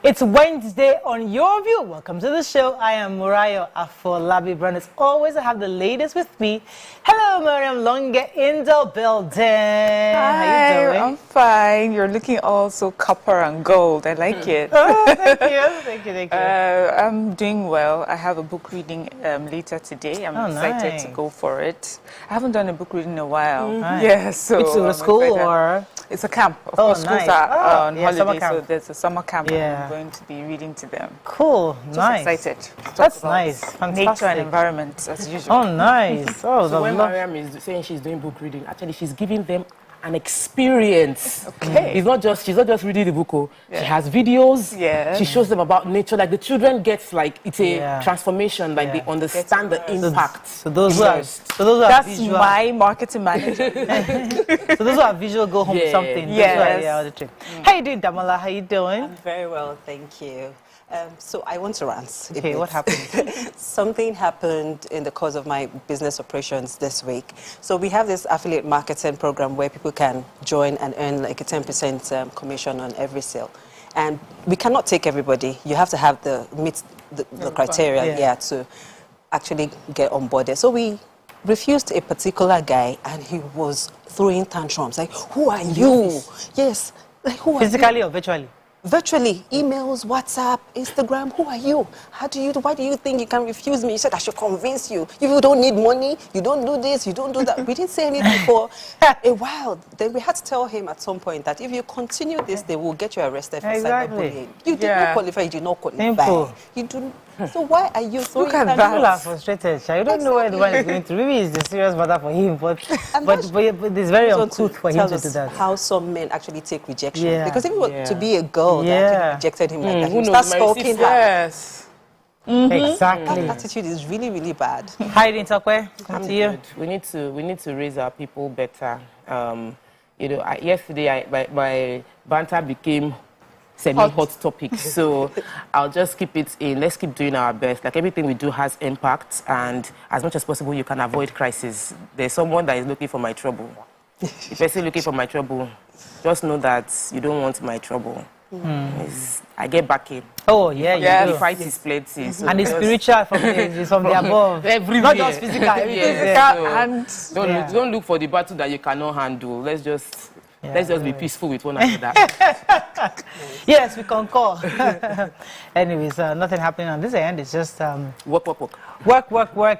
It's Wednesday on Your View. Welcome to the show. I am Murayo Afolabi Brown. As always, I have the ladies with me. Hello, Miriam Longe in the building. Hi, how you doing? I'm fine. You're looking all so copper and gold. I like it. Oh, thank you. Thank you, thank you. I'm doing well. I have a book reading later today. I'm excited to go for it. I haven't done a book reading in a while. Nice. Yeah, so it's a school or? It's a camp. Of course, nice. schools are on holiday, so there's a summer camp. Yeah. I'm going to be reading to them. Cool, Just nice. excited. That's nice. Fantastic. Nature and environment, as usual. Oh, nice. Oh, so when Mariam is saying she's doing book reading, actually she's giving them an experience. Okay. She's not just reading the book. She has videos. Yeah. She shows them about nature. Like the children gets like it's a transformation. Like they understand the impact. So those who are That's visual. my marketing manager. So those who are visual go home with something. Yes. How you doing, Damola? How you doing? I'm very well, thank you. So I want to rant. Okay, what happened? Something happened in the course of my business operations this week. So we have this affiliate marketing program where people can join and earn like a 10% commission on every sale. And we cannot take everybody. You have to have meet the criteria to actually get on board. So we refused a particular guy, and he was throwing tantrums like, "Who are you?" Yes, like who are you? Physically or virtually? Virtually, emails, WhatsApp, Instagram. Who are you? Why do you think you can refuse me? You said I should convince you. You don't need money. You don't do this. You don't do that. We didn't say anything for a while. Then we had to tell him at some point that if you continue this, they will get you arrested for cyberbullying. You did not qualify. You did not qualify. Simple. You do. So why are you throwing Look at tantrums? People are frustrated. You don't know where the one is going to. Maybe it's a serious matter for him, but it's very uncouth for him to do that. How some men actually take rejection. Yeah. Because if it were to be a girl that actually rejected him like that, he would start stalking her. Yes. Exactly. That attitude is really, really bad. Hi, Intokwe. Come I'm to you. good. We need to raise our people better. Yesterday my banter became semi-hot topics, so I'll just keep it in. Let's keep doing our best. Like everything we do has impact, and as much as possible, you can avoid crisis. There's someone that is looking for my trouble. If you're still looking for my trouble, just know that you don't want my trouble. I get back in. Oh, yeah, you The do. fight is plenty. So And it's spiritual from the above. Everywhere. Not just physical. Don't look for the battle that you cannot handle. Let's just be peaceful with one another. Yes, we concur. Anyways, nothing happening on this end. It's just work.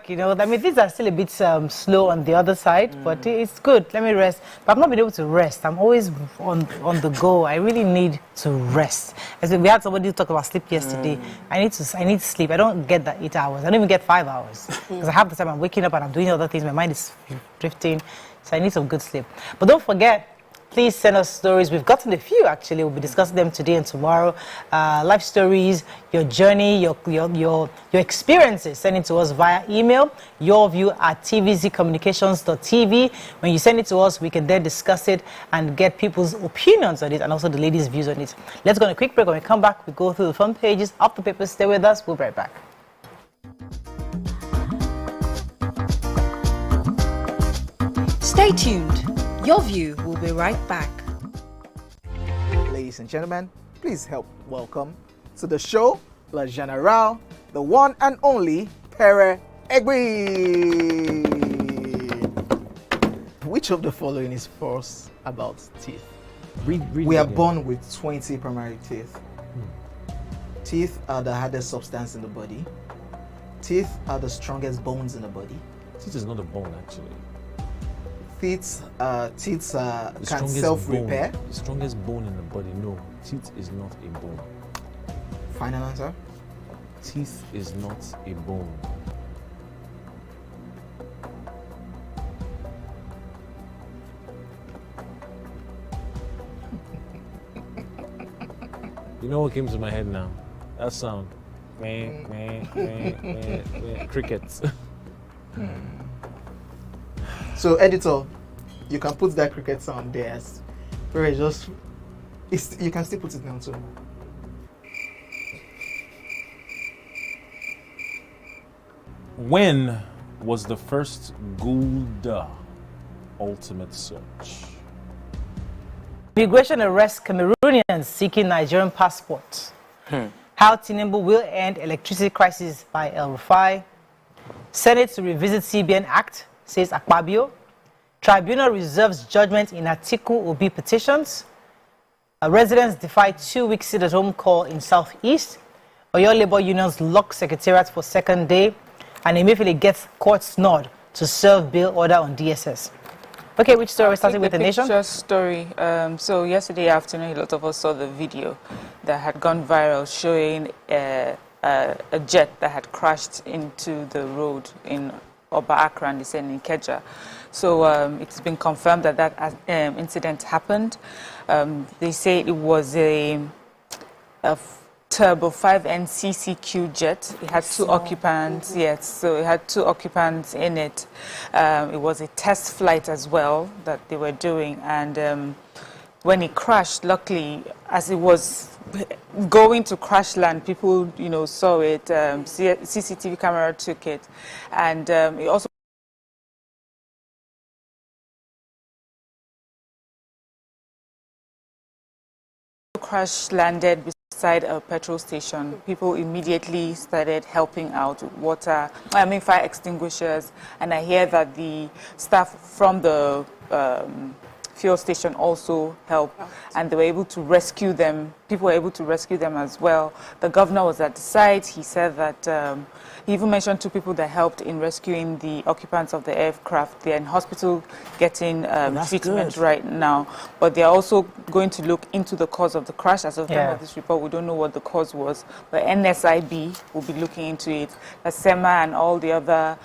You know, I mean, things are still a bit slow on the other side, but it's good. Let me rest. But I've not been able to rest. I'm always on the go. I really need to rest. As we had somebody talk about sleep yesterday. I need sleep. I don't get that 8 hours. I don't even get 5 hours because I have the time I'm waking up and I'm doing other things. My mind is drifting, so I need some good sleep. But don't forget. Please send us stories. We've gotten a few, actually. We'll be discussing them today and tomorrow. Life stories, your journey, your experiences. Send it to us via email, yourview@tvzcommunications.tv. When you send it to us, we can then discuss it and get people's opinions on it and also the ladies' views on it. Let's go on a quick break. When we come back, we go through the front pages of the papers. Stay with us. We'll be right back. Stay tuned. Your View will be right back. Ladies and gentlemen, please help welcome to the show, La General, the one and only Pere Egbe. Which of the following is false about teeth? We are born with 20 primary teeth. Teeth are the hardest substance in the body. Teeth are the strongest bones in the body. Teeth is not a bone, actually. Teeth can self-repair. The strongest bone in the body, no. Teeth is not a bone. Final answer? Teeth is not a bone. You know what came to my head now? That sound. Crickets. So, editor, you can put that cricket sound there. You can still put it down too. When was the first Gulda ultimate search? Immigration arrests Cameroonians seeking Nigerian passports. How Tinubu will end electricity crisis by El Rufai. Senate to revisit CBN Act, says Akpabio. Tribunal reserves judgment in Atiku Obi petitions. Residents defy 2-week sit-at-home call in Southeast. Oyo Labour Unions lock secretariat for second day. And Emefiele gets court's nod to serve bail order on DSS. Okay, which story? We're starting with the Nation? Story. So yesterday afternoon, a lot of us saw the video that had gone viral showing a jet that had crashed into the road in Oba Akran, they said in Ikeja. So it's been confirmed that that incident happened. They say it was a Turbo 5N CCQ jet. It had two occupants, yes, so it had two occupants in it. It was a test flight as well that they were doing, and when it crashed, luckily, as it was going to crash land, people, saw it, CCTV camera took it, and it also crash landed beside a petrol station. People immediately started helping out with water, fire extinguishers, and I hear that the staff from the fuel station also helped, and they were able to rescue them. People were able to rescue them as well. The governor was at the site. He said that he even mentioned 2 people that helped in rescuing the occupants of the aircraft. They're in hospital getting treatment right now, but they're also going to look into the cause of the crash. As of the time of this report, we don't know what the cause was, but NSIB will be looking into it. SEMA and all the other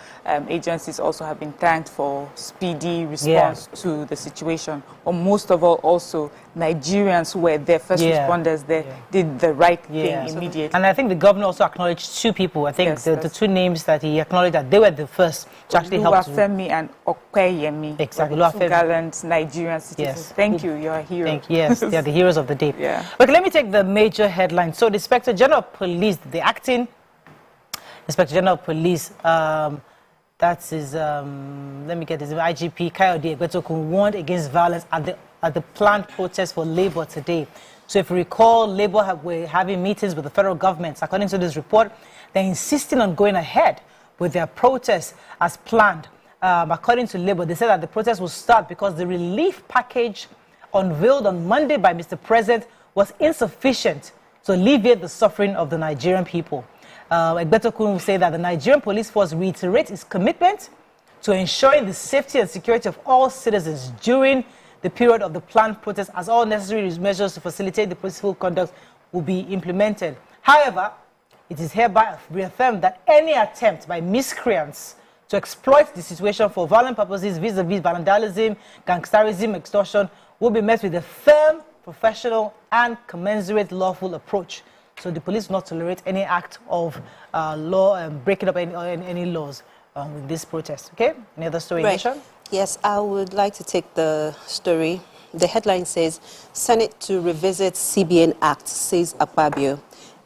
agencies also have been thanked for speedy response to the situation. But most of all, also, Nigerians who were there, first responders there, did the right thing immediately. And I think the governor also acknowledged 2 people. I think the 2 names that he acknowledged that they were the first to actually help. Oluwafemi and Okweyemi. Exactly. 2 gallant Nigerian citizens. Yes. Thank you. You're a hero. Yes, they are the heroes of the day. Yeah. Okay, let me take the major headlines. So the Inspector General of Police, the acting Inspector General of Police, that is, let me get this, IGP Kayode Egbetokun warned against violence at the planned protest for Labour today. So if you recall, Labour were having meetings with the federal government. According to this report, they're insisting on going ahead with their protest as planned. According to Labour, they said that the protest will start because the relief package unveiled on Monday by Mr. President was insufficient to alleviate the suffering of the Nigerian people. Egbetokun will say that the Nigerian police force reiterates its commitment to ensuring the safety and security of all citizens during the period of the planned protest, as all necessary measures to facilitate the peaceful conduct will be implemented. However, it is hereby reaffirmed that any attempt by miscreants to exploit the situation for violent purposes vis-a-vis vandalism, gangsterism, extortion will be met with a firm, professional, and commensurate lawful approach. So the police will not tolerate any act of law breaking up any laws with this protest. Okay? Any other story, Nation? Yes, I would like to take the story. The headline says, Senate to revisit CBN Act, says Akpabio.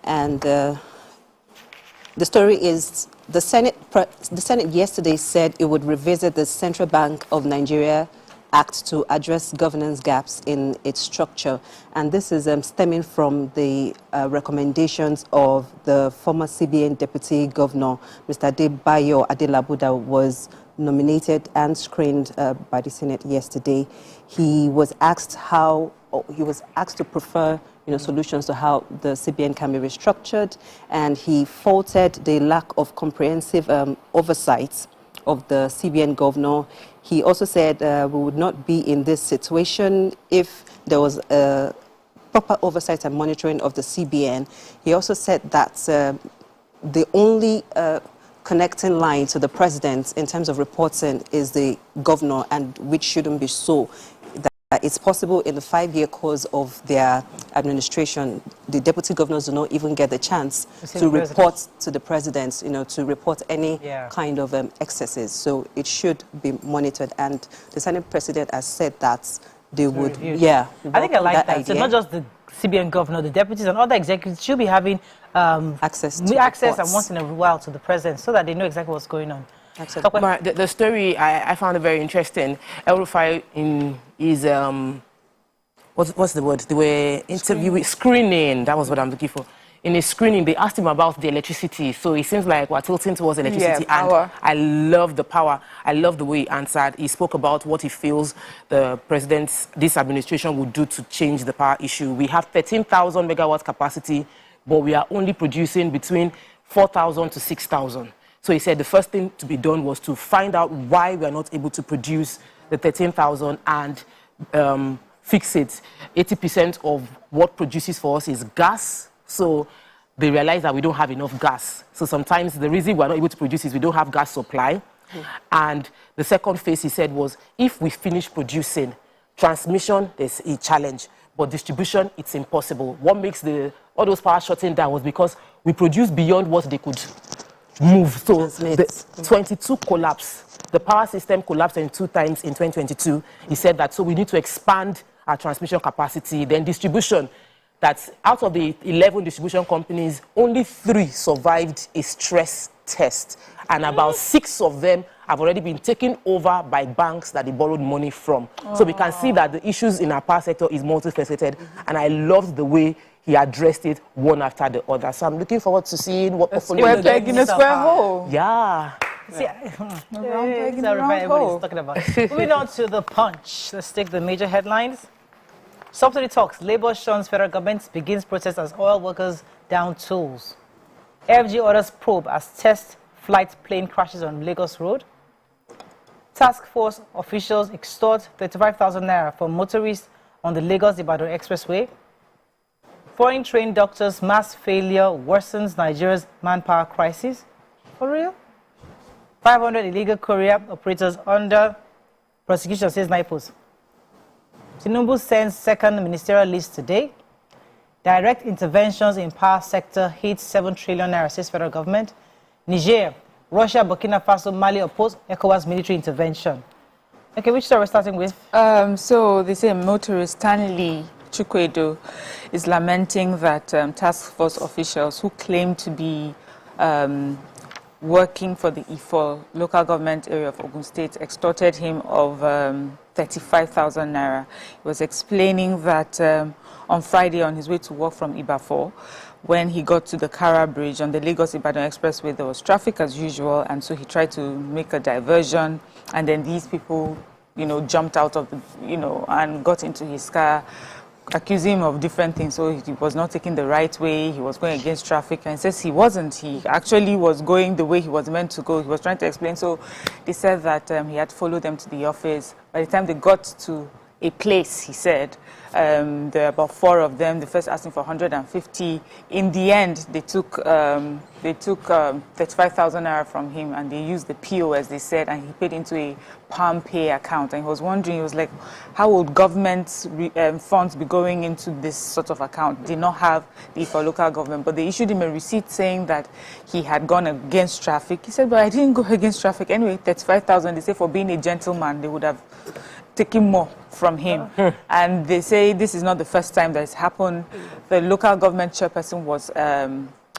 And the story is, the Senate yesterday said it would revisit the Central Bank of Nigeria Act to address governance gaps in its structure. And this is stemming from the recommendations of the former CBN Deputy Governor, Mr. Adebayo Adelabu, that was nominated and screened by the Senate yesterday. He was asked to prefer solutions to how the CBN can be restructured, and he faulted the lack of comprehensive oversight of the CBN governor. He also said we would not be in this situation if there was a proper oversight and monitoring of the CBN. He also said that the only connecting line to the president in terms of reporting is the governor, and which shouldn't be so. That it's possible in the 5-year course of their administration, the deputy governors do not even get the chance to report to the president, to report any kind of excesses. So it should be monitored, and the Senate president has said that they would, I think I like that. So not just the CBN governor, the deputies and other executives should be having access and once in a while to the president, so that they know exactly what's going on. The story, I found it very interesting. El Rufai in his, what's the word? They were screening, that was what I'm looking for. in a screening, they asked him about the electricity. So it seems like we're tilting towards electricity. Yeah, power. And I love the power. I love the way he answered. He spoke about what he feels this administration would do to change the power issue. We have 13,000 megawatt capacity, but we are only producing between 4,000 to 6,000. So he said the first thing to be done was to find out why we are not able to produce the 13,000 and fix it. 80% of what produces for us is gas. So they realize that we don't have enough gas. So sometimes the reason we're not able to produce is we don't have gas supply. And the second phase, he said, was if we finish producing, transmission, there's a challenge. But distribution, it's impossible. What makes all those power shutting down was because we produce beyond what they could move. So the 22 collapse. The power system collapsed 22 times in 2022. He said that, so we need to expand our transmission capacity. Then distribution, that out of the 11 distribution companies, only 3 survived a stress test. And about 6 of them have already been taken over by banks that they borrowed money from. So we can see that the issues in our power sector is multifaceted. And I loved the way he addressed it one after the other. So I'm looking forward to seeing what portfolio Square peg in a square hole. Yeah. See, everybody's talking about. Moving on to the Punch. Let's take the major headlines. Subsidy talks. Labour shuns federal government, begins protest as oil workers down tools. FG orders probe as test flight plane crashes on Lagos Road. Task force officials extort 35,000 naira from motorists on the Lagos-Ibadan Expressway. Foreign trained doctors' mass failure worsens Nigeria's manpower crisis. For real? 500 illegal courier operators under prosecution, says NIPOS. Tinubu sends second ministerial list today. Direct interventions in power sector hits 7 trillion naira, says federal government. Niger, Russia, Burkina Faso, Mali oppose ECOWAS military intervention. Okay, which story are we starting with? So they say motorist Stanley Chukwedo is lamenting that task force officials who claim to be working for the Ifo local government area of Ogun State extorted him of 35,000 naira. He was explaining that on Friday on his way to work from Ibafor, when he got to the Kara Bridge on the Lagos-Ibadan Expressway, there was traffic as usual, and so he tried to make a diversion, and then these people, jumped out of the, and got into his car, accusing him of different things. So he was not taking the right way, he was going against traffic, and he says he wasn't. He actually was going the way he was meant to go. He was trying to explain. So they said that he had followed them to the office. By the time they got to a place, he said, there were about 4 of them. They first asked him for 150. In the end, they took 35,000 naira from him, and they used the POS, they said, and he paid into a Palm Pay account. And he was wondering, he was like, how would government funds be going into this sort of account? Did not have the for local government, but they issued him a receipt saying that he had gone against traffic. He said, but I didn't go against traffic. Anyway, 35,000, they say for being a gentleman, they would have taking more from him. And they say this is not the first time that it's happened. The local government chairperson was,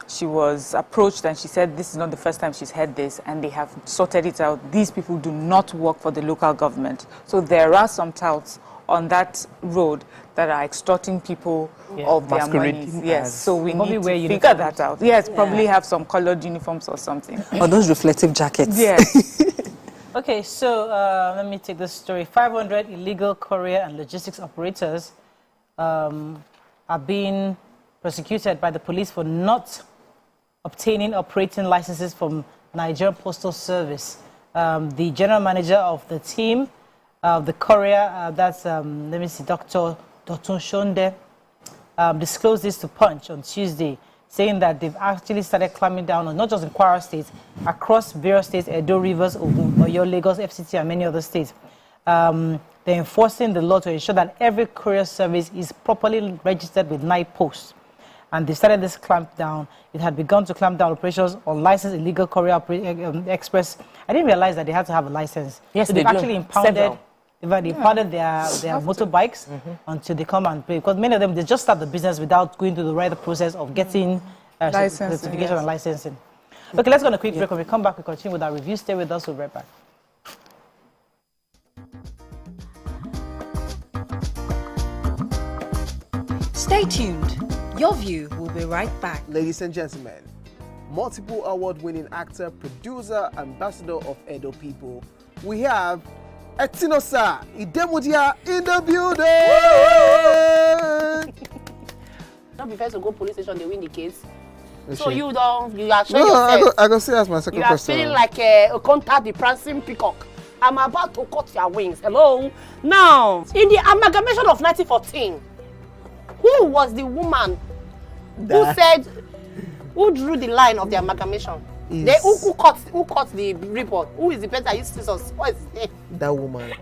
she was approached and she said this is not the first time she's heard this, and they have sorted it out. These people do not work for the local government. So there are some touts on that road that are extorting people of their money. Yes, so we need to figure that out. Yes, probably have some colored uniforms or something. Or those reflective jackets. Yes. Okay, so let me take this story. 500 illegal courier and logistics operators are being prosecuted by the police for not obtaining operating licenses from Nigerian Postal Service. The general manager of the team, the courier, that's, let me see, Dr. Dotun Shonde, disclosed this to Punch on Tuesday, saying that they've actually started clamping down on not just in Kwara State, across various states, Edo, Rivers, Ogun, Oyo, Lagos, FCT, and many other states. They're enforcing the law to ensure that every courier service is properly registered with NIPOS. And they started this clampdown. It had begun to clamp down operations on licensed illegal courier express. I didn't realize that they had to have a license. Yes, so they've actually impounded. They impounded their motorbikes until they come and pay. Because many of them, they just start the business without going through the right process of getting certification and licensing. Okay, let's go on a quick break. When we come back, we continue with our review. Stay with us. We'll be right back. Stay tuned. Your View will be right back. Ladies and gentlemen, multiple award-winning actor, producer, ambassador of Edo People, we have Etinosa Idemudia in the building. Don't be first to go police station, they win the case. Okay. So you are showing No, yourself. I go say that's my second You are question. feeling like a contact the prancing peacock. I'm about to cut your wings. Hello. Now, in the amalgamation of 1914, who was the woman who said, who drew the line of the amalgamation? They, who cut the report? Who is the person that used scissors? What is his name? That woman.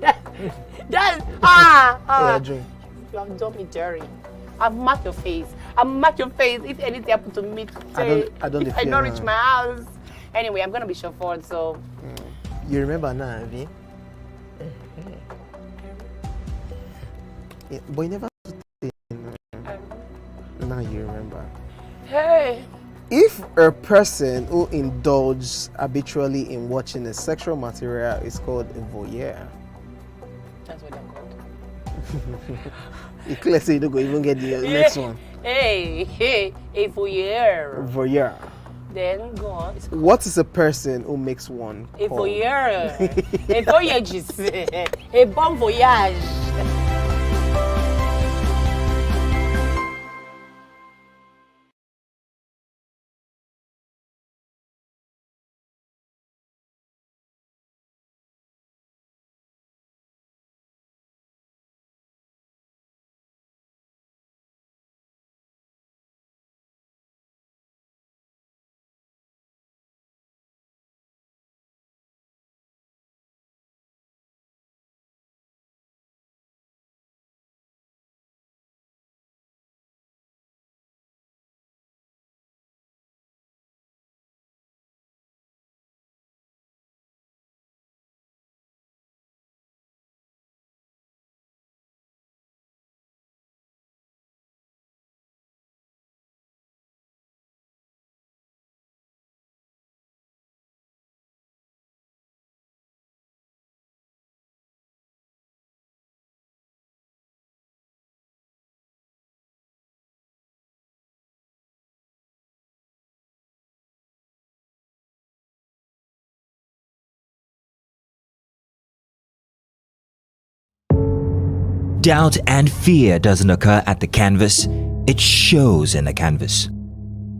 Yeah, Drink. you have done me dirty. I've marked your face. I've marked your face. If anything happened to me, I don't if I don't reach my house. Anyway, I'm gonna be chauffeured, so. You remember now, Avi? Yeah, but you never. Now you remember. Hey. If a person who indulges habitually in watching a sexual material is called a voyeur. That's what they're called. You clearly say you don't go even get the next one. Hey, a voyeur. Voyeur. Then go on. What is a person who makes one A call? voyeur. A voyagist. A bon voyage. Doubt and fear doesn't occur at the canvas, it shows in the canvas.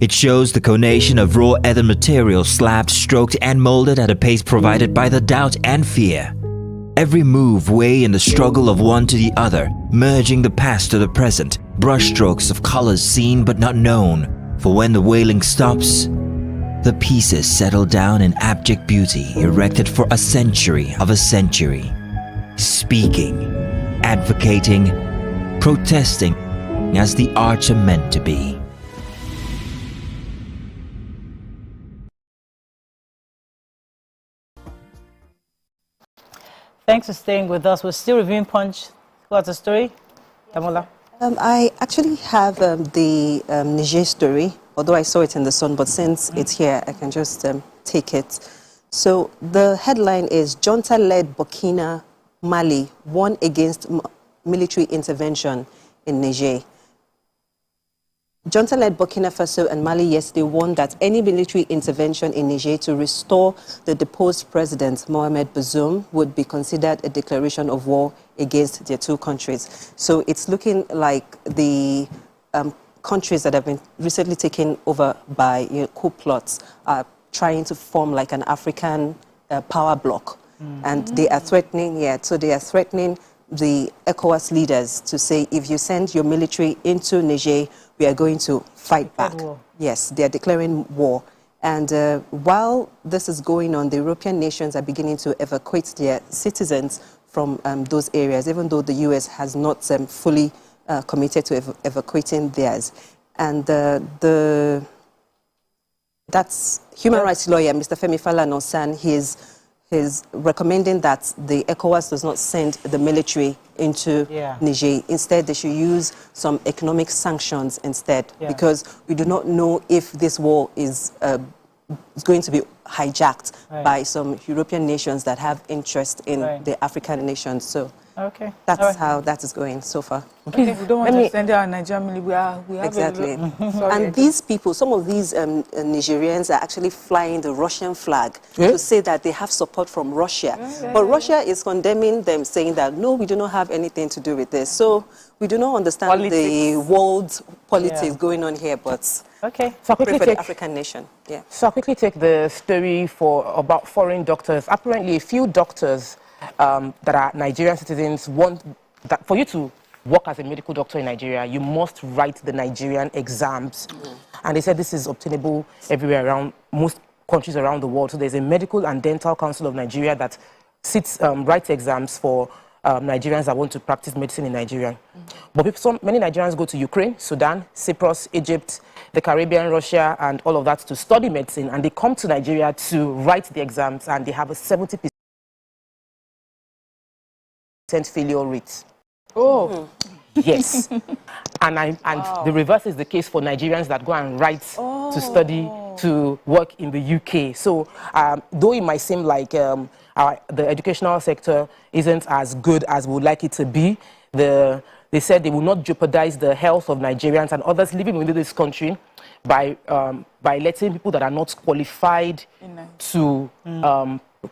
It shows the conation of raw earthen material slabbed, stroked and molded at a pace provided by the doubt and fear. Every move weigh in the struggle of one to the other, merging the past to the present, brushstrokes of colors seen but not known. For when the wailing stops, the pieces settle down in abject beauty erected for a century of a century. Speaking, advocating, protesting as the arts are meant to be. Thanks for staying with us. We're still reviewing Punch. What's the story? Damola? I actually have the Niger story, although I saw it in the Sun, but since it's here, I can just take it. So the headline is, Junta-led Burkina Mali won against military intervention in Niger. Junta-led Burkina Faso and Mali yesterday warned that any military intervention in Niger to restore the deposed president, Mohamed Bazoum, would be considered a declaration of war against their two countries. So it's looking like the countries that have been recently taken over by coup plots are trying to form like an African power bloc. And they are threatening, they are threatening the ECOWAS leaders to say, if you send your military into Niger, we are going to fight back. Yes, they are declaring war. And while this is going on, the European nations are beginning to evacuate their citizens from those areas, even though the US has not fully committed to evacuating theirs. And that's human rights lawyer, Mr. Femi Falana-Osan, he's recommending that the ECOWAS does not send the military into Niger. Instead, they should use some economic sanctions instead, because we do not know if this war is going to be hijacked by some European nations that have interest in the African nations. So that's how that is going so far. Okay, we don't want to send out Nigerian. We have exactly. And these people, some of these Nigerians are actually flying the Russian flag to say that they have support from Russia. But Russia is condemning them, saying that, no, we do not have anything to do with this. So we do not understand the world politics going on here, but so I'll quickly take the African nation. So I'll quickly take the story about foreign doctors. Apparently, a few doctors that are Nigerian citizens want that for you to work as a medical doctor in Nigeria, you must write the Nigerian exams. And they said this is obtainable everywhere around, most countries around the world. So there's a Medical and Dental Council of Nigeria that writes exams for Nigerians that want to practice medicine in Nigeria. But many Nigerians go to Ukraine, Sudan, Cyprus, Egypt, the Caribbean, Russia, and all of that to study medicine. And they come to Nigeria to write the exams, and they have a 70% failure rate. Oh. Yes. And the reverse is the case for Nigerians that go and write to study, to work in the UK. So though it might seem like the educational sector isn't as good as we would like it to be, they said they will not jeopardize the health of Nigerians and others living within this country by letting people that are not qualified to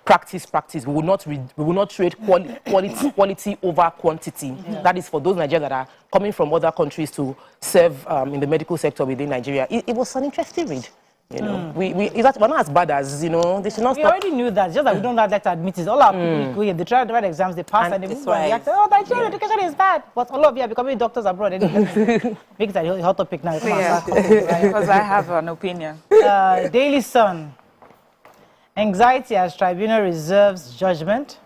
practice. We will not trade quality over quantity. That is for those Nigerians that are coming from other countries to serve in the medical sector within Nigeria. It was an interesting read. You know, we're not as bad as, you know, they should not We already knew that, just that we don't like to admit it. All our people go here, they try to write exams, they pass, and they move on. They act, oh, Nigerian education is bad. But all of you are becoming doctors abroad. Make it a hot topic now. Because I have an opinion. Daily Sun. Anxiety as tribunal reserves judgment.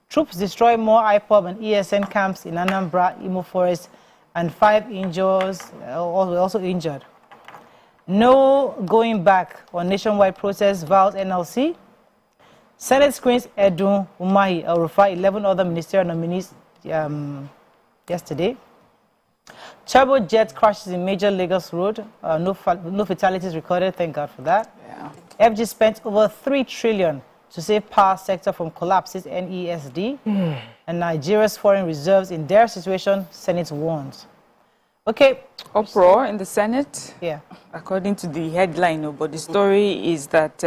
Troops destroy more IPOB and ESN camps in Anambra, Imo Forest, and 5 injuries also injured. No going back on nationwide protest, vows NLC. Senate screens Edun Umahi El-Rufai, 11 other ministerial nominees yesterday. Turbojet crashes in major Lagos road. No fatalities recorded, thank God for that. FG spent over 3 trillion to save power sector from collapses, NESD. And Nigeria's foreign reserves in their situation, Senate warns. Okay. Uproar in the Senate. Yeah. According to the headline, but the story is that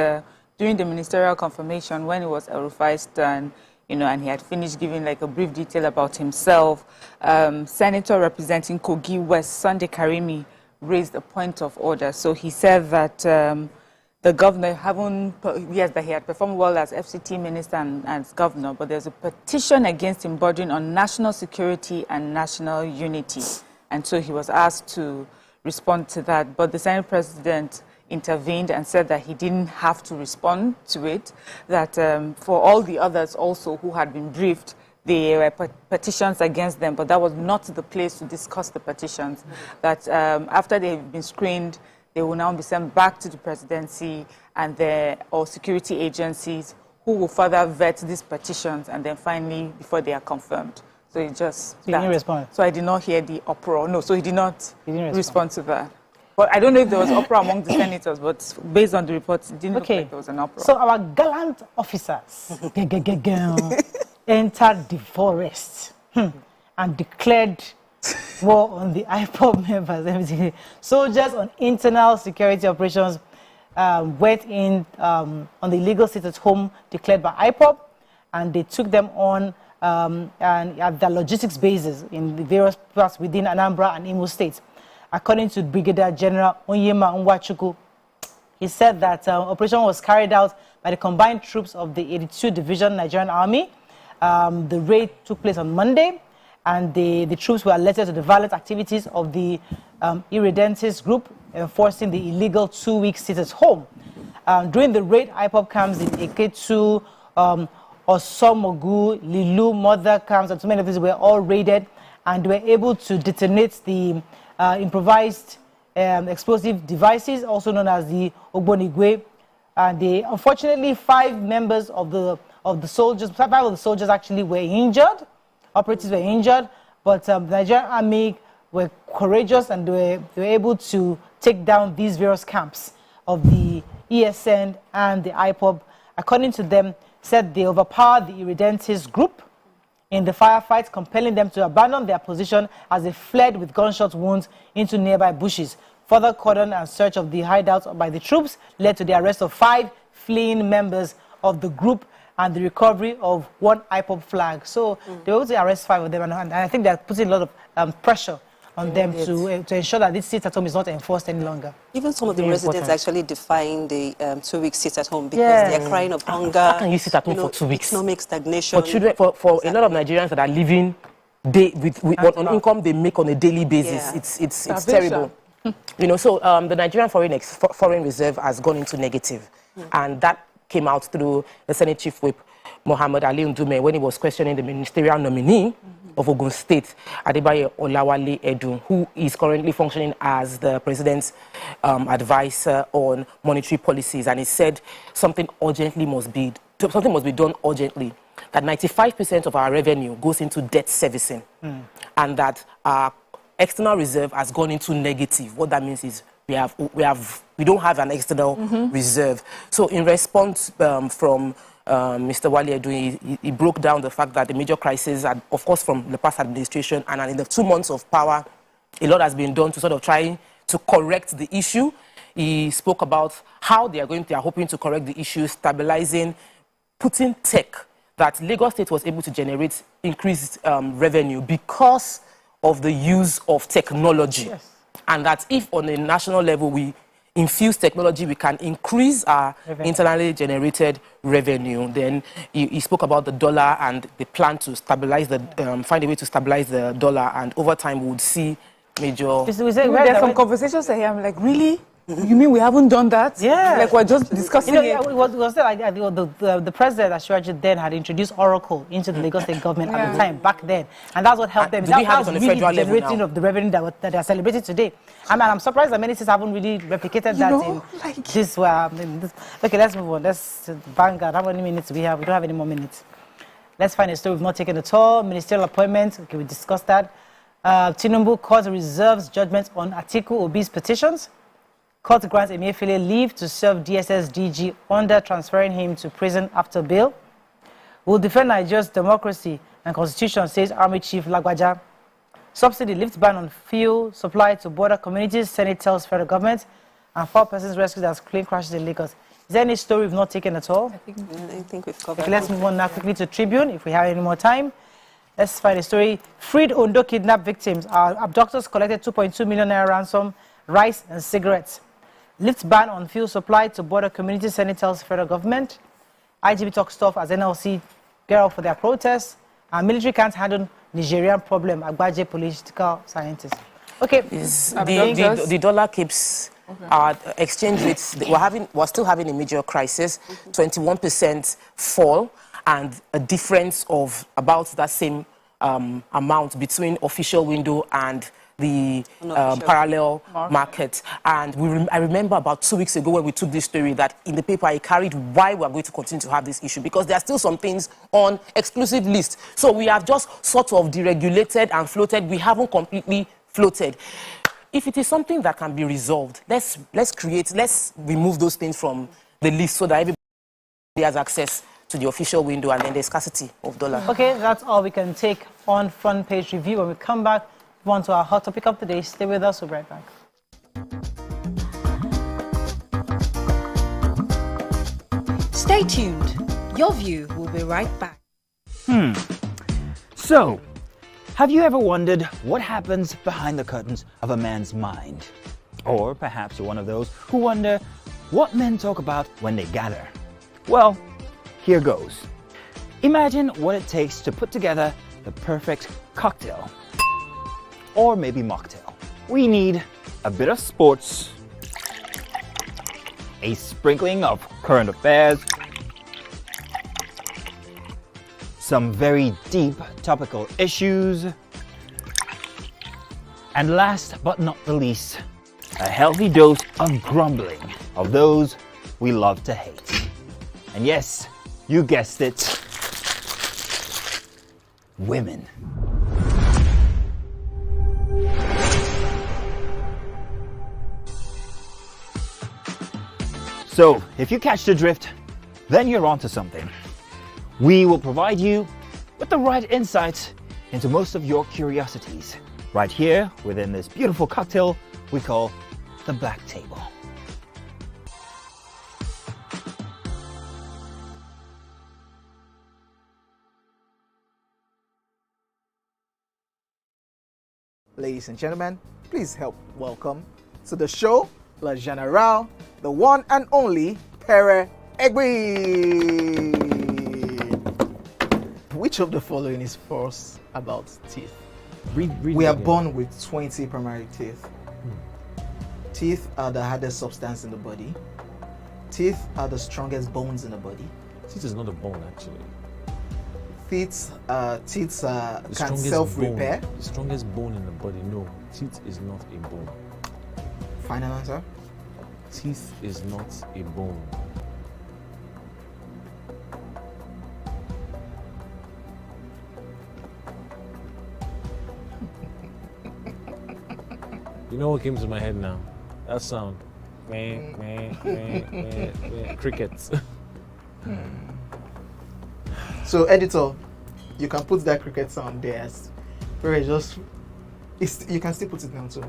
during the ministerial confirmation, when it was El-Rufai's turn, you know, and he had finished giving like a brief detail about himself, Senator representing Kogi West, Sunday Karimi, raised a point of order. So he said that the governor that he had performed well as FCT minister and as governor, but there's a petition against him bordering on national security and national unity. And so he was asked to respond to that. But the Senate president intervened and said that he didn't have to respond to it, that for all the others also who had been briefed, there were petitions against them, but that was not the place to discuss the petitions. That after they've been screened, they will now be sent back to the presidency and or security agencies who will further vet these petitions and then finally, before they are confirmed. So he just... He didn't respond? So I did not hear the uproar. No, so he did not respond to that. But I don't know if there was uproar among the senators, but based on the reports, it didn't look like there was an uproar. So our gallant officers entered the forest and declared war on the IPOB members. Soldiers on internal security operations went in on the illegal status home declared by IPOB, and they took them on and at the logistics bases in the various parts within Anambra and Imo states. According to Brigadier General Onyema Nwachukwu, he said that operation was carried out by the combined troops of the 82 Division Nigerian Army. The raid took place on Monday, and the troops were alerted to the violent activities of the irredentist group enforcing the illegal 2-week status home. During the raid, IPOB camps in Eketu, Osomogu, Lilu, Mother camps, and so many of these were all raided, and were able to detonate the improvised explosive devices, also known as the Ogbonigwe. And unfortunately, 5 members of the soldiers, 5 of the soldiers actually were injured. Operatives were injured, but the Nigerian Army were courageous and they were able to take down these various camps of the ESN, and the IPOB, according to them, said they overpowered the irredentist group in the firefight, compelling them to abandon their position as they fled with gunshot wounds into nearby bushes. Further cordon and search of the hideouts by the troops led to the arrest of 5 fleeing members of the group and the recovery of 1 IPOB flag. So they were able to arrest 5 of them, and I think they're putting a lot of pressure on them to ensure that this sit-at-home is not enforced any longer. Even some of the residents actually defying the 2-week sit-at-home because they're crying of hunger. How can you sit at home for 2 weeks? Economic stagnation. For children, for a lot of Nigerians that are living on income they make on a daily basis, it's terrible. So the Nigerian foreign reserve has gone into negative, and that came out through the Senate Chief Whip, Mohammed Ali Ndume, when he was questioning the ministerial nominee of Ogun State, Adebayo Olawale Edun, who is currently functioning as the president's advisor on monetary policies. And he said something must be done urgently, that 95% of our revenue goes into debt servicing, and that our external reserve has gone into negative. What that means is we don't have an external reserve. So in response from Mr. Wale Edun, he broke down the fact that the major crisis, of course, from the past administration, and in the 2 months of power, a lot has been done to sort of try to correct the issue. He spoke about how they are hoping to correct the issue, stabilizing, putting tech, that Lagos State was able to generate increased revenue because of the use of technology. Yes. And that if on a national level we infuse technology, we can increase our internally generated revenue. Then he spoke about the dollar and the plan to stabilize find a way to stabilize the dollar, and over time we would see major... There's some conversations here, I'm like, really? You mean we haven't done that? Yeah. Like we're just discussing it. It was like the president, Ashwaji, then had introduced Oracle into the Lagos State government at the time, back then. And that's what helped them. Do we have it on the federal level now? Generating of the revenue that they are celebrating today. I'm surprised that many states haven't really replicated Okay, let's move on. Let's Vanguard. How many minutes do we have? We don't have any more minutes. Let's find a story we've not taken at all. Ministerial appointment. Okay, we discussed that. Tinubu court reserves judgment on Atiku Obi's petitions. Court grants Emefiele leave to serve DSS DG under transferring him to prison after bail. Will defend Nigeria's democracy and constitution, says Army Chief Lagbaja. Subsidy lifts ban on fuel supply to border communities, Senate tells federal government. And 4 persons rescued as plane crashes in Lagos. Is there any story we've not taken at all? I think we've covered. Okay, let's move on now quickly to Tribune, if we have any more time. Let's find a story. Freed Ondo kidnap victims. Our abductors collected 2.2 million naira ransom, rice and cigarettes. Lifts ban on fuel supply to border community, Senate tells federal government. IGP talks tough as NLC gear up for their protests. And military can't handle Nigerian problem, Agbaje political scientist. Okay. The dollar keeps our exchange rates. We're still having a major crisis, 21% fall, and a difference of about that same amount between official window and the parallel market. And I remember about 2 weeks ago when we took this story that in the paper I carried why we are going to continue to have this issue, because there are still some things on exclusive list. So we have just sort of deregulated and floated. We haven't completely floated. If it is something that can be resolved, let's remove those things from the list so that everybody has access to the official window and then the scarcity of dollar. Okay, that's all we can take on Front Page Review. When we come back, move on to our hot topic of the day. Stay with us, we'll be right back. Stay tuned. Your View will be right back. So, have you ever wondered what happens behind the curtains of a man's mind? Or perhaps you're one of those who wonder what men talk about when they gather. Well, here goes. Imagine what it takes to put together the perfect cocktail. Or maybe mocktail. We need a bit of sports, a sprinkling of current affairs, some very deep topical issues, and last but not the least, a healthy dose of grumbling of those we love to hate. And yes, you guessed it, women. So, if you catch the drift, then you're onto something. We will provide you with the right insights into most of your curiosities, right here within this beautiful cocktail we call the Black Table. Ladies and gentlemen, please help welcome to the show, La General, the one and only Pere Egbe. Which of the following is false about teeth? We are born with 20 primary teeth. Teeth are the hardest substance in the body. Teeth are the strongest bones in the body. Teeth is not a bone, actually. Teeth can self-repair. The strongest bone in the body, no. Teeth is not a bone. Final answer? Teeth is not a bone. You know what came to my head now? That sound. Crickets. So, editor, you can put that cricket sound there. Very just, you can still put it down too.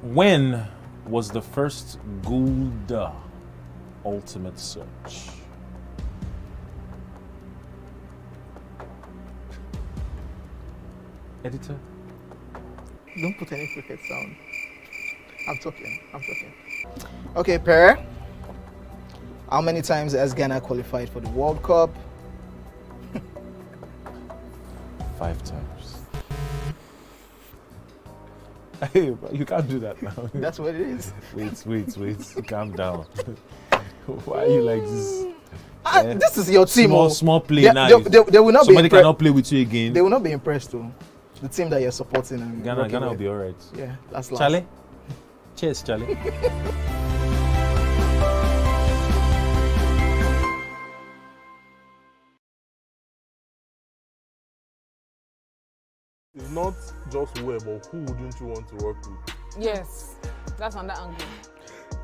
When was the first Gulda ultimate search? Editor? Don't put any cricket sound. I'm talking. Okay, Pere. How many times has Ghana qualified for the World Cup? 5 times. Hey, bro, you can't do that now. That's what it is. Wait. Calm down. Why are you like this? This is your team. Small play now. They will not Somebody cannot play with you again. They will not be impressed though. The team that you're supporting and Ghana will be alright. Yeah, that's last. Charlie? Cheers, Charlie. It's not just where, but who wouldn't you want to work with? Yes, that's on that angle.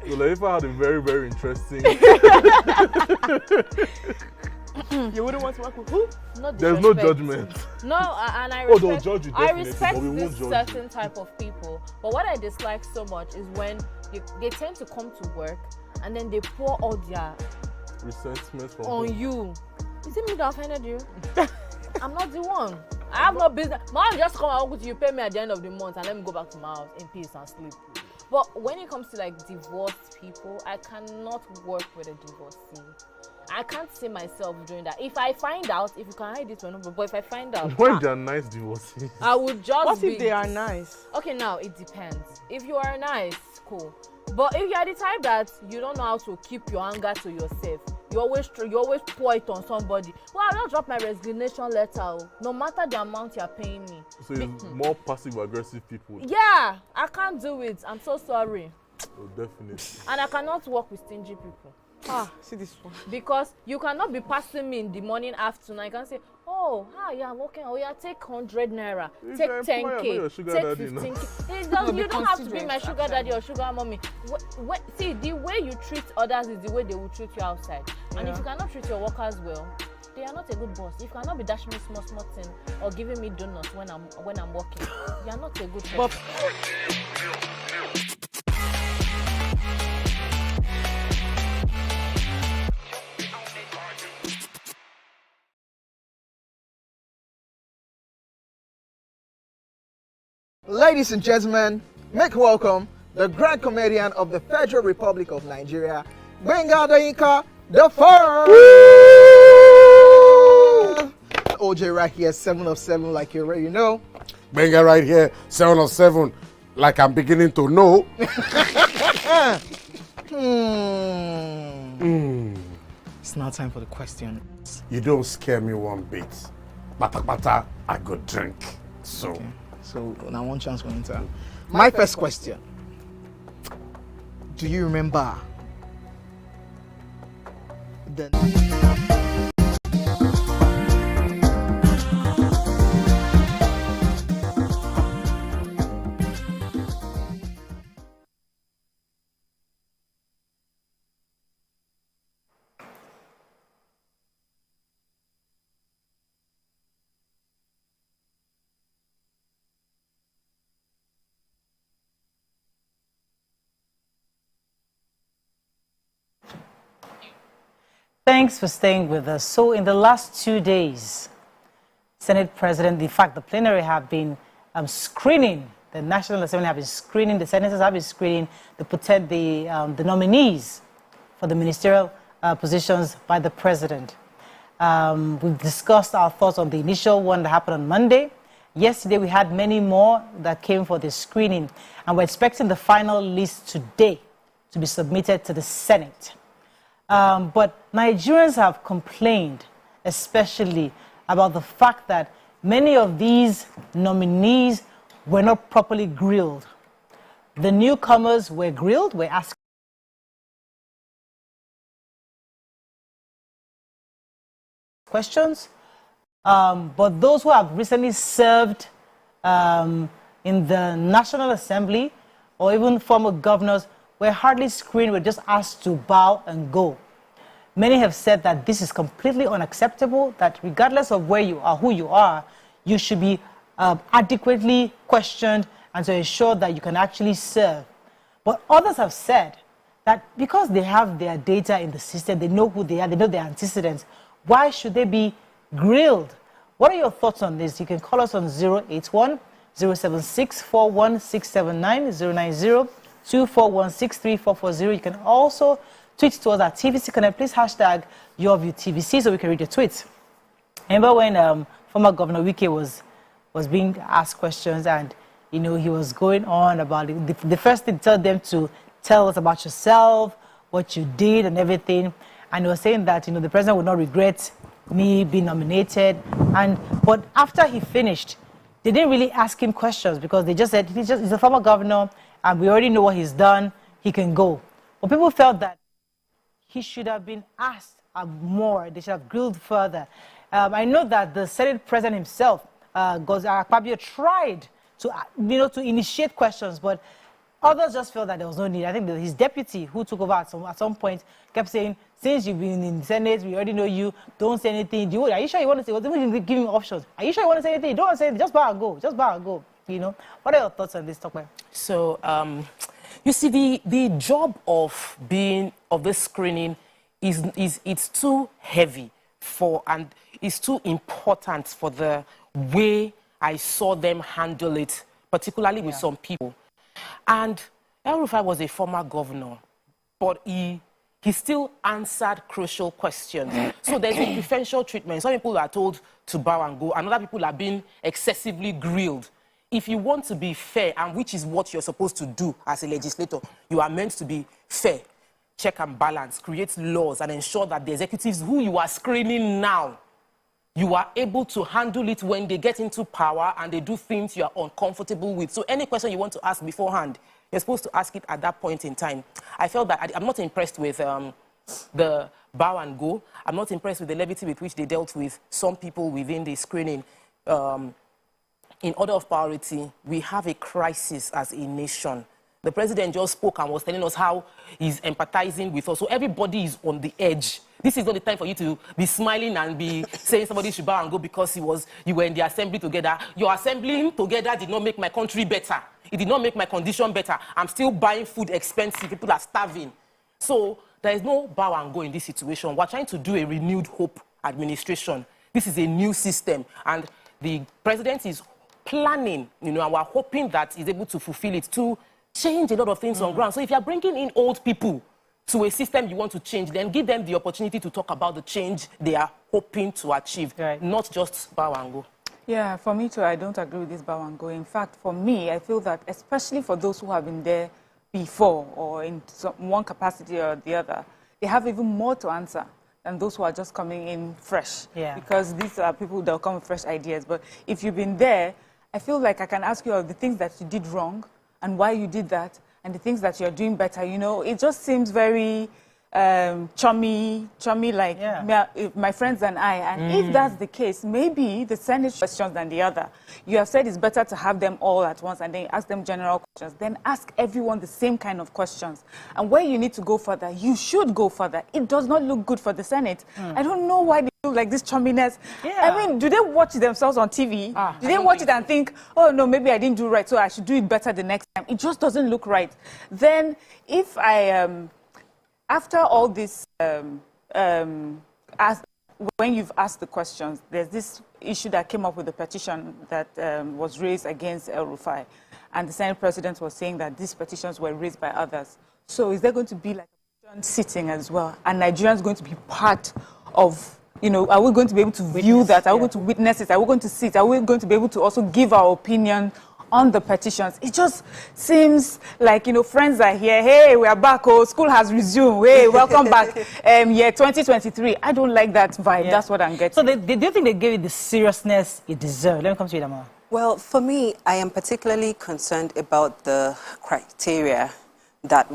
So Laifa had a very, very interesting... You wouldn't want to work with who? Not There's no judgment. No, and I Oh, they'll respect, judge you I definitely, respect but we won't this judge certain type of people. But what I dislike so much is when they tend to come to work and then they pour all their resentment from on you. Is it me that offended you? I'm not the one. I have no business. Man, just come and work with you, pay me at the end of the month, and let me go back to my house in peace and sleep. But when it comes to like divorced people, I cannot work with a divorcee. I can't see myself doing that. If I find out, if you can hide it, but if I find out, when they are nice divorcees, I would just. What if they are nice? Okay, now it depends. If you are nice, cool. But if you are the type that you don't know how to keep your anger to yourself, you always pour it on somebody. Well, I'll just drop my resignation letter, no matter the amount you're paying me. So it's more passive-aggressive people. Yeah, I can't do it. I'm so sorry. Oh, definitely. And I cannot work with stingy people. See this one. Because you cannot be passing me in the morning, afternoon. I can say, oh, yeah, working. Oh, yeah, take 100 naira, take 10K, take 15K. You don't have to be my sugar daddy or sugar mommy. See, the way you treat others is the way they will treat you outside. And if you cannot treat your workers well, they are not a good boss. If you cannot be dashing me small thing or giving me donuts when I'm working, you are not a good boss. Ladies and gentlemen, make welcome the grand comedian of the Federal Republic of Nigeria, Gbenga Adeyinka the First. OJ right here, 7 of 7, like you already know. Gbenga right here, 7 of 7, like I'm beginning to know. It's now time for the question. You don't scare me one bit. Bata, I go drink. So. Okay. So now one chance for enter. My first question. Do you remember the Thanks for staying with us. So in the last 2 days, Senate President, in fact, the plenary have been screening, the National Assembly have been screening, the senators have been screening the nominees for the ministerial positions by the president. We've discussed our thoughts on the initial one that happened on Monday. Yesterday, we had many more that came for the screening, and we're expecting the final list today to be submitted to the Senate. But Nigerians have complained, especially about the fact that many of these nominees were not properly grilled. The newcomers were grilled, were asked questions, but those who have recently served in the National Assembly or even former governors were hardly screened, were just asked to bow and go. Many have said that this is completely unacceptable, that regardless of where you are, who you are, you should be adequately questioned and to ensure that you can actually serve. But others have said that because they have their data in the system, they know who they are, they know their antecedents, why should they be grilled? What are your thoughts on this? You can call us on 081 076 41679 090 24163 You can also tweet to us at TVC Connect. Please hashtag YourViewTVC so we can read your tweets. Remember when former Governor Wike was being asked questions and, you know, he was going on about it. The first thing, told them to tell us about yourself, what you did and everything. And he was saying that, you know, the president would not regret me being nominated. But after he finished, they didn't really ask him questions because they just said, he's a former governor and we already know what he's done, he can go. But people felt that he should have been asked more, they should have grilled further. I know that the Senate president himself, Akpabio, tried to, to initiate questions, but others just felt that there was no need. I think that his deputy, who took over at some point, kept saying, since you've been in the Senate, we already know you, don't say anything. Are you sure you want to say? Well, they give him options. Are you sure you want to say anything? Don't want to say anything. Just bow and go. Just bow and go. You know, what are your thoughts on this topic? So, you see, the job of this screening it's too heavy and it's too important for the way I saw them handle it, particularly with some people. And El-Rufai was a former governor, but he still answered crucial questions. So there's a preferential treatment. Some people are told to bow and go, and other people are being excessively grilled. If you want to be fair, and which is what you're supposed to do as a legislator, you are meant to be fair, check and balance, create laws, and ensure that the executives who you are screening now, you are able to handle it when they get into power and they do things you are uncomfortable with. So any question you want to ask beforehand, you're supposed to ask it at that point in time. I felt that I'm not impressed with the bow and go. I'm not impressed with the levity with which they dealt with some people within the screening. In order of priority, we have a crisis as a nation. The president just spoke and was telling us how he's empathizing with us. So everybody is on the edge. This is not the time for you to be smiling and be saying somebody should bow and go because you were in the assembly together. Your assembling together did not make my country better. It did not make my condition better. I'm still buying food expensive. People are starving. So there is no bow and go in this situation. We're trying to do a renewed hope administration. This is a new system. And the president is planning, and we're hoping that he's able to fulfill it to change a lot of things on ground. So if you're bringing in old people to a system you want to change, then give them the opportunity to talk about the change they are hoping to achieve, not just bow and go. Yeah, for me too, I don't agree with this bow and go. In fact, for me, I feel that especially for those who have been there before or in one capacity or the other, they have even more to answer than those who are just coming in fresh. Yeah. Because these are people that will come with fresh ideas. But if you've been there, I feel like I can ask you of the things that you did wrong and why you did that and the things that you're doing better. It just seems very chummy like my friends and I. And if that's the case, maybe the Senate questions than the other. You have said it's better to have them all at once and then ask them general questions. Then ask everyone the same kind of questions. And where you need to go further, you should go further. It does not look good for the Senate. I don't know why they look like this chumminess. I mean, do they watch themselves on TV? Do they watch it and think, oh no, maybe I didn't do right, so I should do it better the next time? It just doesn't look right. Then if I... after all this when you've asked the questions, there's this issue that came up with the petition that was raised against El-Rufai. And the Senate President was saying that these petitions were raised by others. So is there going to be like a sitting as well? Are Nigerians going to be part of, are we going to be able to view that? Are we going to witness it? Are we going to sit? Are we going to be able to also give our opinion on the petitions? It just seems like, friends are here. Hey, we are back. Oh, school has resumed. Hey, welcome back. Yeah, 2023. I don't like that vibe. Yeah. That's what I'm getting. So do you think they gave it the seriousness it deserved? Let me come to you, Dama. Well, for me, I am particularly concerned about the criteria that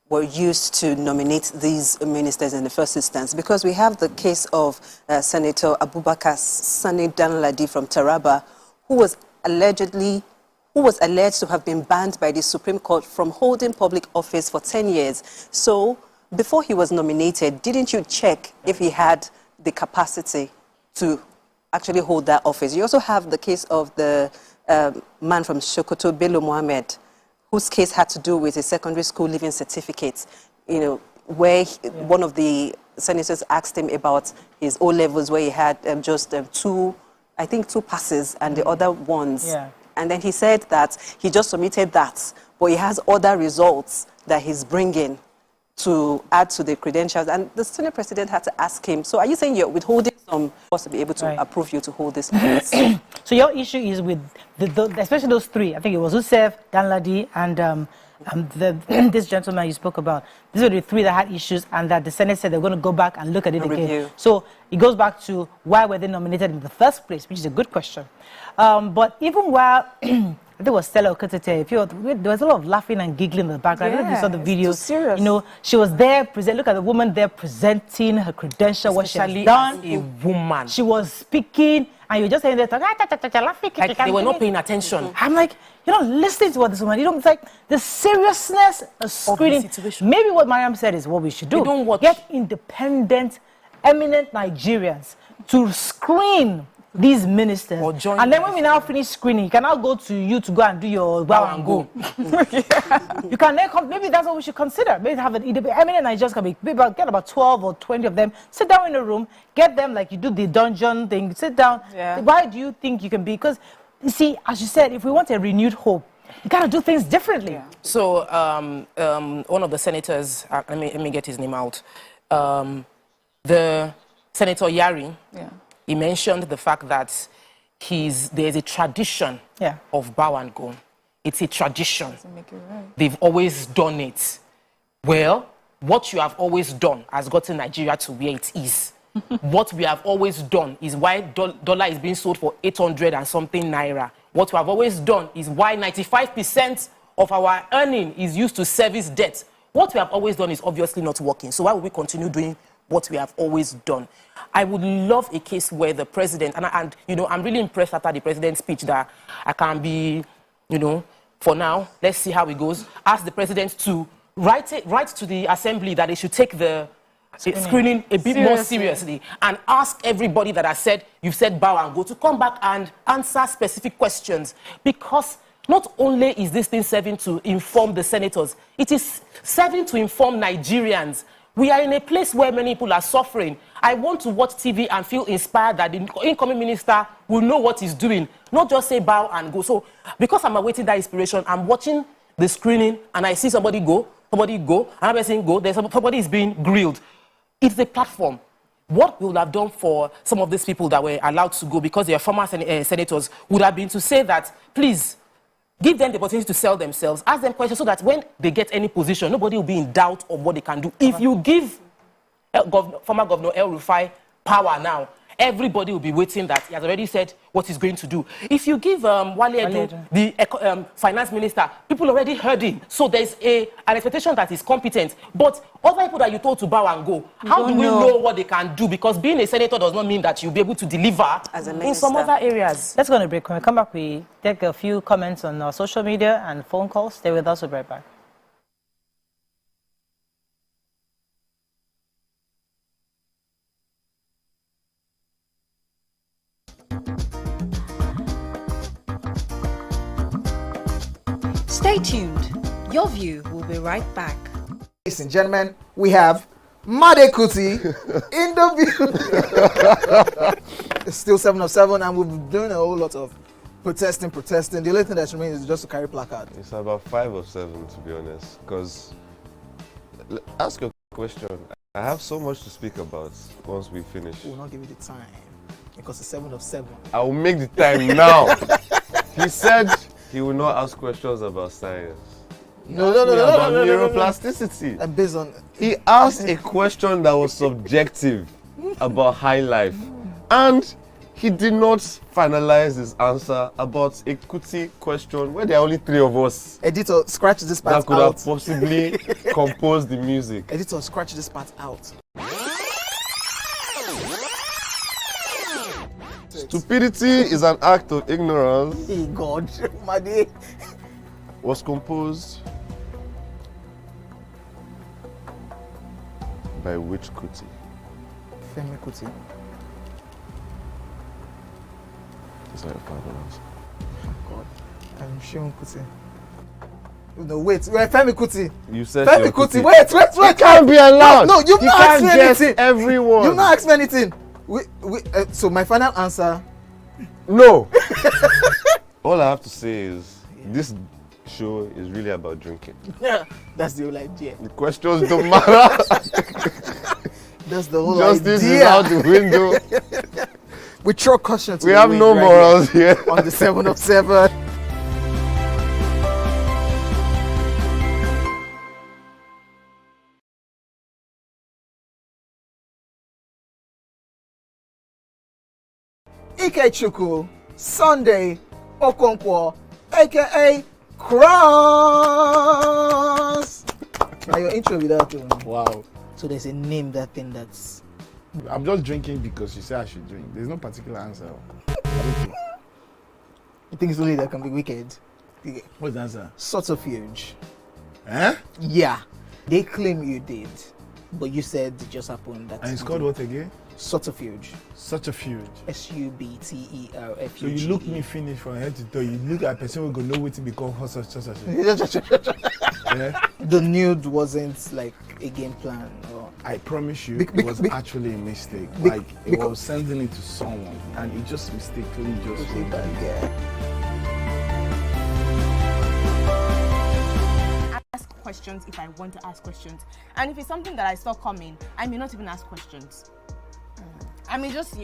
were used to nominate these ministers in the first instance, because we have the case of Senator Abubakar Sani Danladi from Taraba, who was alleged to have been banned by the Supreme Court from holding public office for 10 years. So before he was nominated, didn't you check if he had the capacity to actually hold that office? You also have the case of the man from Sokoto, Bello Mohammed, whose case had to do with his secondary school leaving certificates, where one of the senators asked him about his O-levels, where he had just two passes and the other ones. Yeah. And then he said that he just submitted that, but he has other results that he's bringing to add to the credentials. And the Senate President had to ask him, so are you saying you're withholding some to be able to approve you to hold this office? So your issue is with, especially those three. I think it was Usef, Danladi, and this gentleman you spoke about. These were the three that had issues, and that the Senate said they're going to go back and look at it again. So it goes back to why were they nominated in the first place, which is a good question. But even while I think it was Stella Oketete, there was a lot of laughing and giggling in the background. I don't know if you saw the video. Serious. She was there, look at the woman there presenting her credential, what she has done. As a woman. She was speaking, and you just saying that, like they were not paying attention. I'm like, you're not listening to what this woman, it's like the seriousness of screening. Maybe what Mariam said is what we should do. Get independent, eminent Nigerians to screen these ministers, and then when we now finish screening, you can now go to you to go and do your wow and go. You can then come, maybe that's what we should consider. Maybe have an eminent Nigerians can get about 12 or 20 of them, sit down in a room, get them like you do the dungeon thing, sit down. Yeah. Why do you think you can be? Because you see, as you said, if we want a renewed hope, you gotta do things differently. Yeah. So one of the senators, let me get his name out. The Senator Yari. Yeah. He mentioned the fact that there's a tradition of bow and go. It's a tradition. They've always done it. Well, what you have always done has gotten Nigeria to where it is. What we have always done is why dollar is being sold for 800 and something naira. What we have always done is why 95% of our earning is used to service debt. What we have always done is obviously not working. So why would we continue doing what we have always done? I would love a case where the president, and I'm really impressed after the president's speech that I can be, for now, let's see how it goes. Ask the president to write to the assembly that they should take the screening a bit more seriously, and ask everybody that you've said bow and go to come back and answer specific questions, because not only is this thing serving to inform the senators, it is serving to inform Nigerians. We are in a place where many people are suffering. I want to watch TV and feel inspired that the incoming minister will know what he's doing, not just say bow and go. So because I'm awaiting that inspiration, I'm watching the screening and I see somebody go, another person go, somebody is being grilled. It's a platform. What we would have done for some of these people that were allowed to go because they are former senators would have been to say that, please, give them the opportunity to sell themselves. Ask them questions so that when they get any position, nobody will be in doubt of what they can do. If you give former Governor El-Rufai power now, everybody will be waiting that he has already said what he's going to do. If you give Wale Edo, the finance minister, people already heard him. So there's an expectation that he's competent. But other people that you told to bow and go, how do we know what they can do? Because being a senator does not mean that you'll be able to deliver in some other areas. Let's go on a break. When we come back, we take a few comments on our social media and phone calls. Stay with us. We'll be right back. Stay tuned. Your View will be right back. Ladies and gentlemen, we have Made Kuti in the view. It's still 7 of 7, and we've been doing a whole lot of protesting. The only thing that remains is just to carry placard. It's about 5 of 7, to be honest. Because, ask your question. I have so much to speak about once we finish. We'll not give you the time because it's 7 of 7. I will make the time now. He said he will not ask questions about science. No. Neuroplasticity. And based on... He asked a question that was subjective about high life. And he did not finalize his answer about a Kuti question where there are only 3 of us. Editor, scratch this part out. That could have possibly composed the music. Editor, scratch this part out. Stupidity is an act of ignorance. Hey God, Madi. Was composed by which Kuti? Femi Kuti. Is that your final answer? Oh God, I'm Shion Kuti. No, wait, Femi Kuti. You said Femi Kuti. Wait. You can't be allowed. No, you've not asked me anything. Everyone. You've not asked me anything. So my final answer. No. All I have to say is this show is really about drinking. Yeah, that's the whole idea. The questions don't matter. That's the whole Justice idea. is out the window. We throw caution to we the have wind no right morals here. On the 7 of 7. Ikechukwu Sunday Okonkwo, aka Cross. Now your intro without Wow. So there's a name that thing that's. I'm just drinking because you say I should drink. There's no particular answer. You think it's only that can be wicked? What's the answer? Subterfuge. Eh? Yeah. They claim you did, but you said it just happened. That And it's called what again? Subterfuge. Subterfuge. Subterfuge. So you look me finish from head to toe. You look at a person who go know what to become subterfuge. Yeah? The nude wasn't like a game plan. Or... I promise you, it was actually a mistake. Like it was sending it to someone, and it just mistakenly just went back. Ask questions if I want to ask questions, and if it's something that I saw coming, I may not even ask questions. I may just.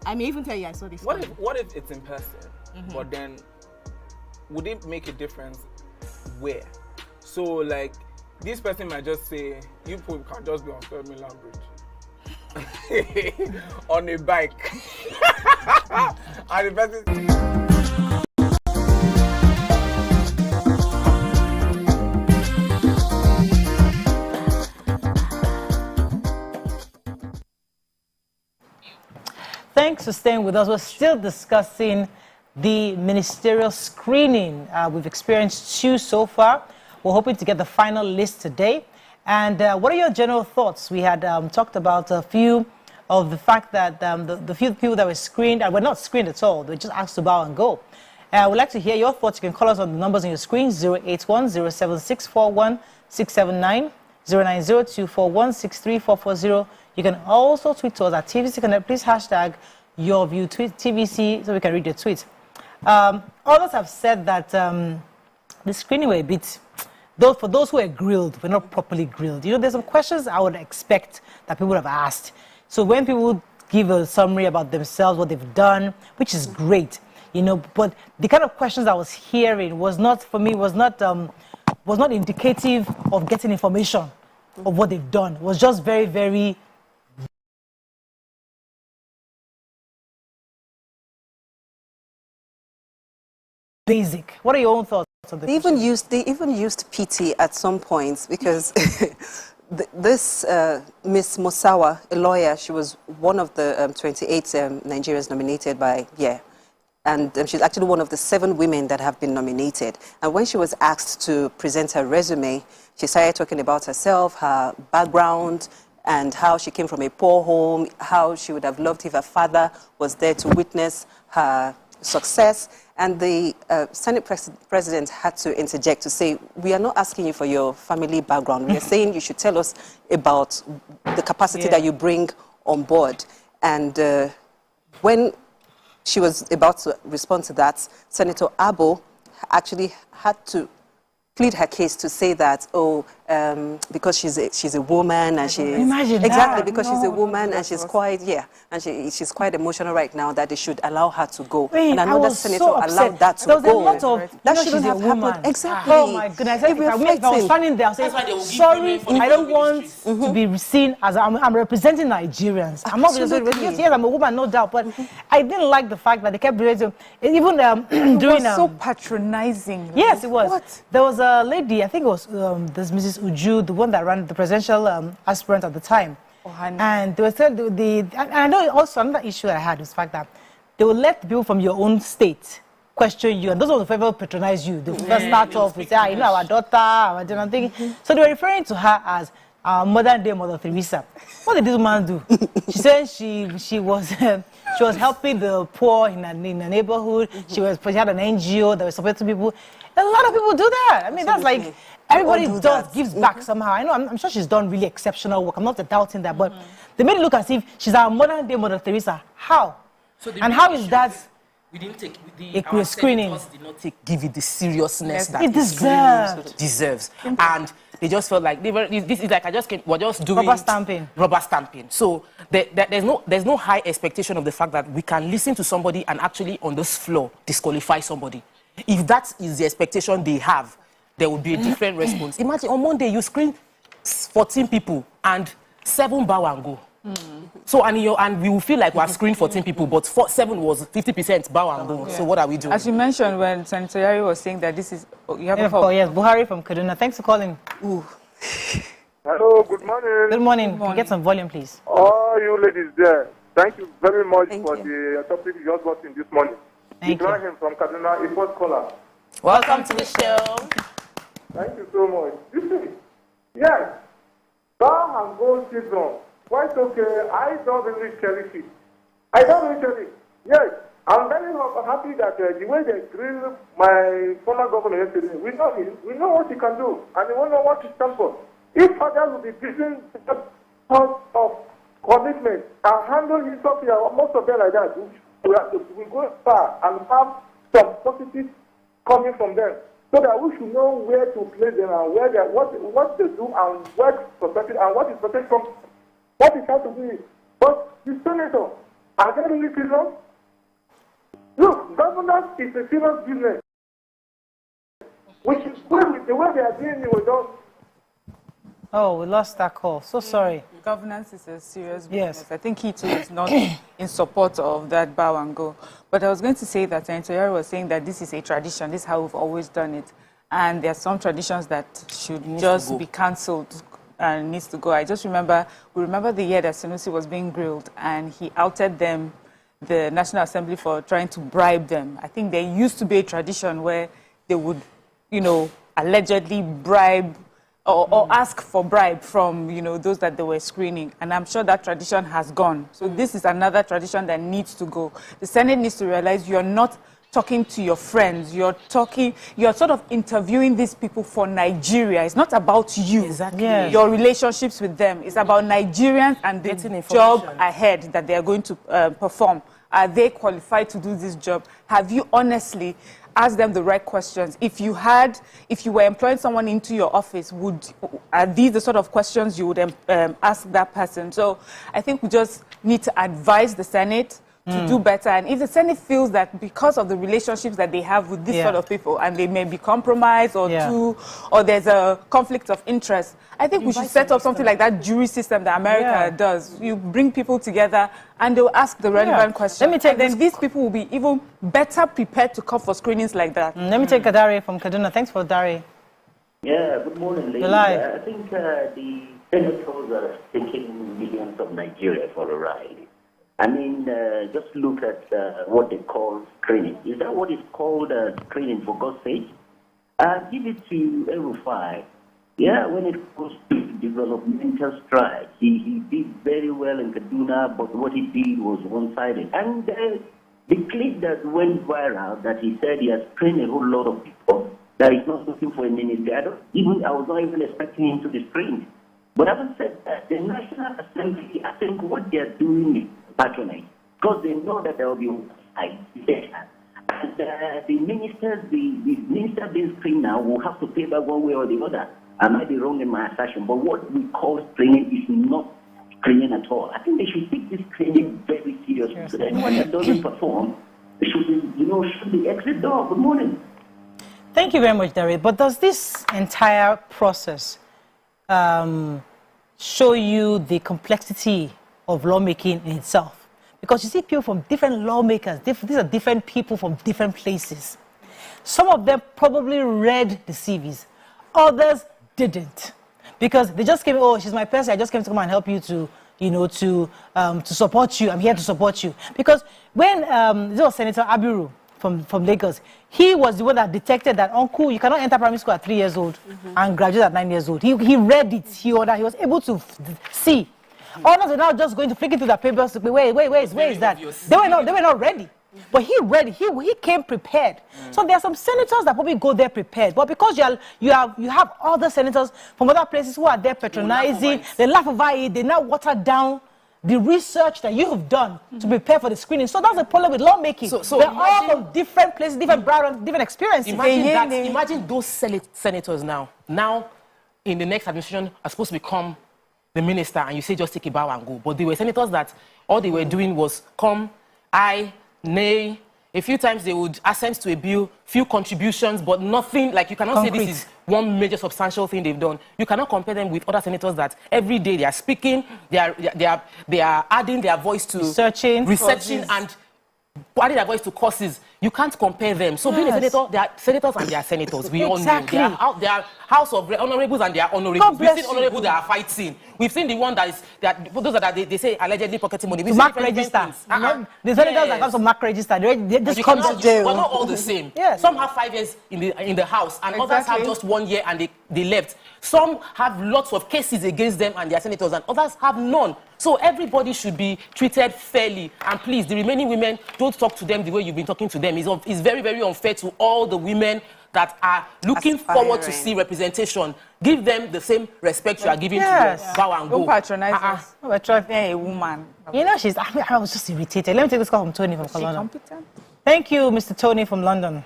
I may even tell you I saw this. What if it's in person? But then, would it make a difference where? So like, this person might just say, "You people can just be on Third Mainland Bridge on a bike," and the person. Thanks for staying with us. We're still discussing the ministerial screening. We've experienced 2 so far. We're hoping to get the final list today. And what are your general thoughts? We had talked about a few of the fact that the few people that were screened, and were not screened at all, they were just asked to bow and go. We'd like to hear your thoughts. You can call us on the numbers on your screen, 081-07641-679, 090-241-63440. You can also tweet to us at TVC Connect. Please hashtag YourViewTVC so we can read your tweet. Others have said that the screening were a bit, for those who were grilled, were not properly grilled. You know, there's some questions I would expect that people would have asked. So when people give a summary about themselves, what they've done, which is great, you know, but the kind of questions I was hearing was not, for me, was not indicative of getting information of what they've done. It was just very, very basic. What are your own thoughts on the They even used PT at some points because this Miss Mosawa, a lawyer, she was one of the 28 Nigerians nominated by and she's actually one of the 7 women that have been nominated. And when she was asked to present her resume, she started talking about herself, her background, and how she came from a poor home, how she would have loved if her father was there to witness her success. And the Senate president had to interject to say, we are not asking you for your family background. We are saying you should tell us about the capacity that you bring on board. And when she was about to respond to that, Senator Abo actually had to plead her case to say that, because she's a woman and she because she's a woman and she's quite and she's quite emotional right now, that they should allow her to go. Wait, and another senator allowed that to go. There was go. a lot of That shouldn't have happened. Exactly. Oh my goodness! If I was standing there, I'll say, sorry, I don't want to be seen as I'm representing Nigerians. I'm not representing. Yes, I'm a woman, no doubt. But I didn't like the fact that they kept raising, even doing so patronizing. Yes, it was. What? There was a lady, I think it was this Mrs. Uju, the one that ran the presidential aspirant at the time. And they were said and I know also another issue that I had was the fact that they will let people from your own state question you, and those will ever patronize you. They first start off with, you know, our daughter, our thing. So they were referring to her as our modern day Mother Teresa. What did this woman do? She said she was helping the poor in a neighborhood. She had an NGO that was supporting people. A lot of people do that. I mean, that's like everybody gives back somehow. I know. I'm sure she's done really exceptional work. I'm not doubting that, but they made it look as if she's our modern day Mother Teresa. How? And how is that? We didn't take our screening. Did not give it the seriousness that it deserves. And they just felt like this is like we're just doing rubber stamping. So there's no high expectation of the fact that we can listen to somebody and actually on this floor disqualify somebody. If that is the expectation they have, there would be a different response. Imagine on Monday you screen 14 people and 7 bow and go. So and we will feel like we have screened 14 people, but 7 was 50% bow and go. So what are we doing? As you mentioned when Senator Yari was saying that this is yes, Buhari from Kaduna. Thanks for calling. Hello, good morning. Good morning. Can you get some volume, please? All you ladies there, thank you very much for the topic you just got in this morning. Thank you. Ibrahim from Kaduna, a first caller. Welcome to the show. Thank you so much. Listen, yes, bow and go season. Quite okay. I don't really cherish it. I don't really cherish it. Yes, I'm very happy that the way they grilled my former governor yesterday, we know him, we know what he can do, and we know what he stands for. If father will be giving that sort of commitment and handle himself here, most of them like that, we go far and have some positive coming from them, so that we should know where to place them and where they, what they do and what protected and what is protected from what is has to do. But the senator, are they really serious? Look, governance is a serious business. Which is good with the way they are dealing with us. Oh, we lost that call. So sorry. Governance is a serious business. Yes. I think he too is not in support of that bow and go. But I was going to say that Senator Yari was saying that this is a tradition. This is how we've always done it. And there are some traditions that should just be cancelled and needs to go. I just remember, we remember the year that Sanusi was being grilled and he outed them, the National Assembly, for trying to bribe them. I think there used to be a tradition where they would, you know, allegedly bribe or ask for bribe from, you know, those that they were screening. And I'm sure that tradition has gone. So this is another tradition that needs to go. The Senate needs to realize you're not talking to your friends. You're sort of interviewing these people for Nigeria. It's not about you, your relationships with them. It's about Nigerians and the job ahead that they are going to perform. Are they qualified to do this job? Have you honestly ask them the right questions? If you were employing someone into your office, are these the sort of questions you would ask that person? So I think we just need to advise the Senate to do better. And if the Senate feels that because of the relationships that they have with this sort of people, and they may be compromised or there's a conflict of interest, I think we should set up something like that jury system that America does. You bring people together and they'll ask the relevant questions. Then these people will be even better prepared to come for screenings like that. Let me take Dari from Kaduna. Thanks for Dari. Yeah, good morning, ladies. I think the senators are taking millions of Nigeria for a ride. I mean, just look at what they call screening. Is that what is called screening, for God's sake? Give it to El-Rufai. Yeah, when it comes to developmental strides, he did very well in Kaduna, but what he did was one-sided. And The clip that went viral, that he said he has trained a whole lot of people, that he's not looking for a minister. I was not even expecting him to be trained. But having said that, the National Assembly, I think what they are doing is patronizing, because they know that there will be and the minister being screened now will have to pay back one way or the other. I might be wrong in my assertion, but what we call screening is not screening at all. I think they should take this screening very seriously. Yes. So that anyone that doesn't perform should be exit door. Good morning. Thank you very much, Derek. But does this entire process show you the complexity of lawmaking in itself? Because you see people from different lawmakers, these are different people from different places. Some of them probably read the CVs, others didn't. Because they just came, oh, she's my person, I just came to come and help you to support you. I'm here to support you. Because when this was Senator Abiru from Lagos, he was the one that detected that, uncle, you cannot enter primary school at 3 years old and graduate at 9 years old. He read it, he was able to see. Others were now just going to flick into their papers. Where is that? They were not ready. But he came prepared. So there are some senators that probably go there prepared. But because you have other senators from other places who are there patronizing, they laugh over it, they now water down the research that you have done to prepare for the screening. So that's the problem with lawmaking. So they're all from different places, different backgrounds, different experiences. Imagine those senators now in the next administration are supposed to become the minister, and you say just take a bow and go. But they were senators that all they were doing was come, aye, nay. A few times they would assent to a bill, few contributions, but nothing, like you cannot say this is one major substantial thing they've done. You cannot compare them with other senators that every day they are speaking, they are adding their voice to researching and adding their voice to causes. You can't compare them. So being a senator, they are senators and they are senators. We all know. They are House of Honorables and they are honorables. We've seen honorables that are fighting. We've seen the one those that they say allegedly pocketing money. We mark register. The senators that come to mark register, they just come to jail. We're not all the same. Yes. Some have 5 years in the House and others have just 1 year and they left. Some have lots of cases against them and they are senators and others have none. So everybody should be treated fairly. And please, the remaining women, don't talk to them the way you've been talking to them. It's very, very unfair to all the women that are looking forward to see representation. Give them the same respect you are giving to them. Bow and go. Don't patronize us. We're trying to be a woman. You know, I was just irritated. Let me take this call from Tony from London. Thank you, Mr. Tony from London.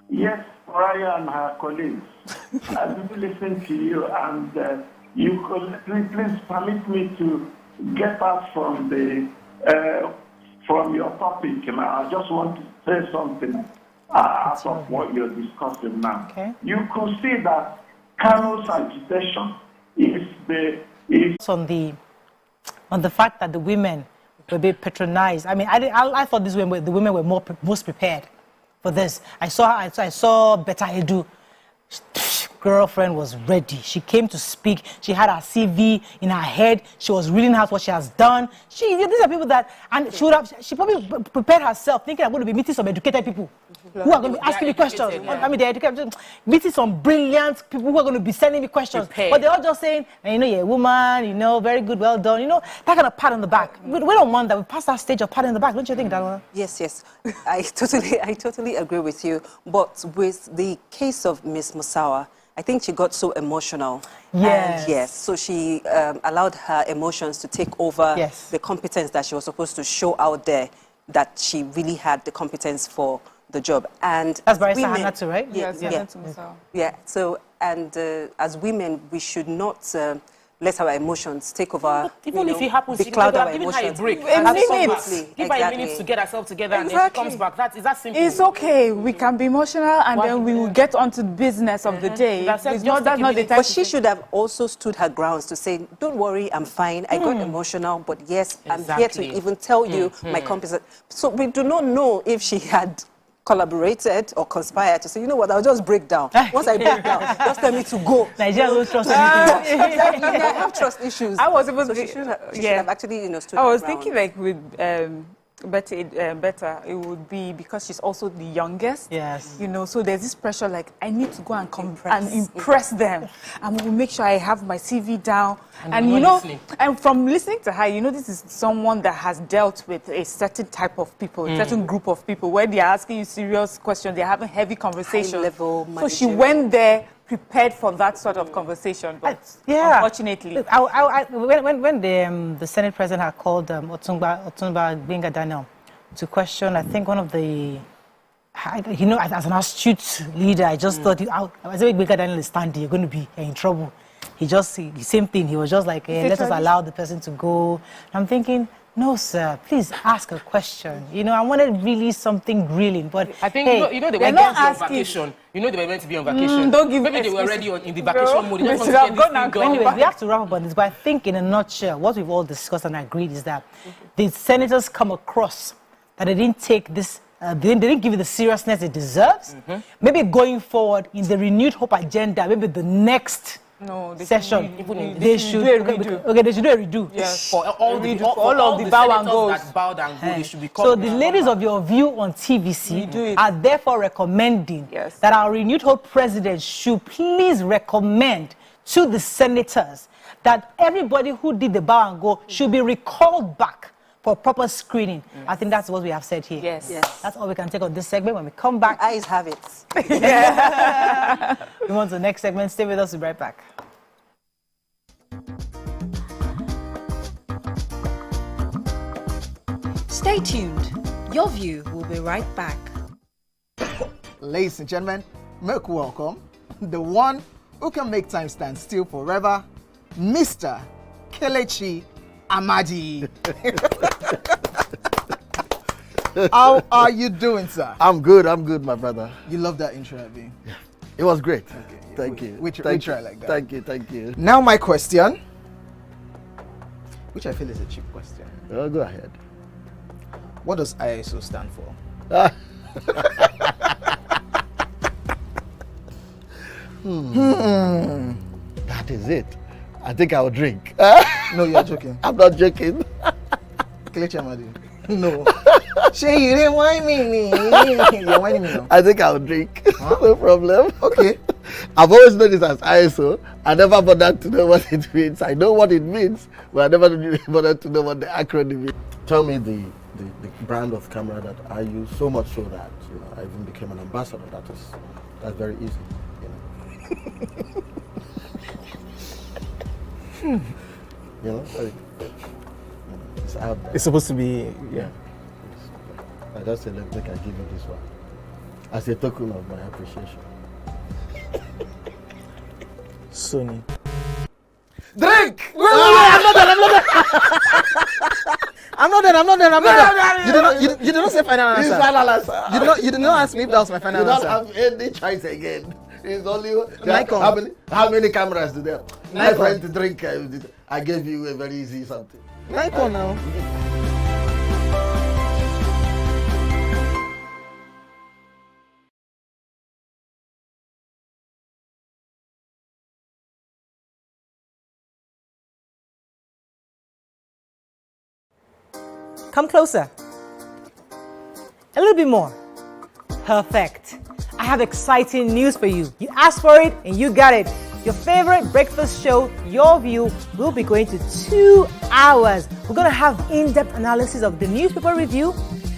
Yes, Raya and her colleagues. I did listen to you, and you could please permit me to get out from your topic. And I just want to say something out of what you're discussing now. Okay. You could see that Carol's agitation is on the fact that the women were being patronized. I mean, I thought the women were most prepared for this. I saw Betta Edu. Girlfriend was ready. She came to speak. She had her CV in her head. She was reading out what she has done. These are people that, and she probably prepared herself, thinking I'm going to be meeting some educated people who are going to be asking me questions. I mean, they're educated, meeting some brilliant people who are going to be sending me questions. But they're all just saying, you know, you're a woman, very good, well done. You know, that kind of pat on the back. We don't want that. We passed that stage of pat on the back. Don't you think, Daniela? Yes. I totally agree with you. But with the case of Miss Musawa, I think she got so emotional. Yes. So she allowed her emotions to take over the competence that she was supposed to show out there, that she really had the competence for the job. And that's Barrister Hannatu, right? Yeah. So, and as women, we should not let our emotions take over. Even if it happens, give her a break. Give her a minute to get herself together, and then she comes back. Is that simple? It's okay. We can be emotional, and then we will get on to the business of the day. That's not the time. But she should have also stood her grounds to say, "Don't worry, I'm fine. I got emotional, but yes, I'm here to even tell you my competence." So we do not know if she had collaborated or conspired to say, you know what, I'll just break down. Once I break down, just tell me to go. Nigeria don't trust anything. Exactly. I have trust issues. I was supposed to. She should have actually, stood I was her ground. thinking like with better, it would be because she's also the youngest. Yes. You know, so there's this pressure like I need to go and impress them. And we'll make sure I have my CV down. And you know, and from listening to her, you know, this is someone that has dealt with a certain type of people, a certain group of people where they're asking you serious questions, they're having heavy conversations. So she went there prepared for that sort of conversation, but unfortunately. When the Senate President had called Otunba Gbenga Daniel to question, I think one of the, you know, as an astute leader, I just thought, as Gbenga Daniel is standing, you're going to be in trouble. He just, the same thing, he was just like, let us allow the person to go. I'm thinking, no, sir, please ask a question. You know, I wanted really something grilling, but I think, hey, you know they were meant to be on vacation. You know they were meant to be on vacation. Maybe they were already in the vacation mode. Anyway, we have to wrap up on this, but I think in a nutshell, what we've all discussed and agreed is that the senators come across that they didn't take this, they didn't give it the seriousness it deserves. Maybe going forward in the renewed hope agenda, maybe the next session, they should do a redo. Yes, for all of the bow and goes. That bowed and go, they should be so the ladies of Your View on TVC are therefore recommending that our renewed hope president should please recommend to the senators that everybody who did the bow and go should be recalled back for proper screening. I think that's what we have said here. Yes. That's all we can take on this segment. When we come back, eyes have it. We move on to the next segment. Stay with us. We'll be right back. Stay tuned. Your View will be right back. Ladies and gentlemen, make welcome the one who can make time stand still forever, Mr. Kelechi Amadi. How are you doing, sir? I'm good, my brother. You love that intro, Abi? Yeah. It was great. Okay, Thank you. We try like that. Thank you. Now my question, which I feel is a cheap question. Oh, go ahead. What does ISO stand for? That is it. I think I'll drink. No, you're joking. I'm not joking. Kelechi Amadi. No. Shay, you didn't whine me. You're whining me now. I think I'll drink. Huh? No problem. Okay. I've always known it as ISO. I never bothered to know what it means. I know what it means, but I never bothered to know what the acronym is. Tell me the brand of camera that I use, so much so that I even became an ambassador. That's very easy. It's out there. It's supposed to be, yeah. I just said, let me give you this one as a token of my appreciation. Sony. Drink! I'm not done. You did not say final answer. It's final answer. You did not ask me if that was my final answer. You don't have any choice again. It's only Nikon. How many cameras do they have? My Nikon. friend to drink. I gave you a very easy something. Nikon now. Come closer. A little bit more. Perfect. I have exciting news for you. You asked for it and you got it. Your favorite breakfast show, Your View, will be going to 2 hours. We're going to have in-depth analysis of the newspaper review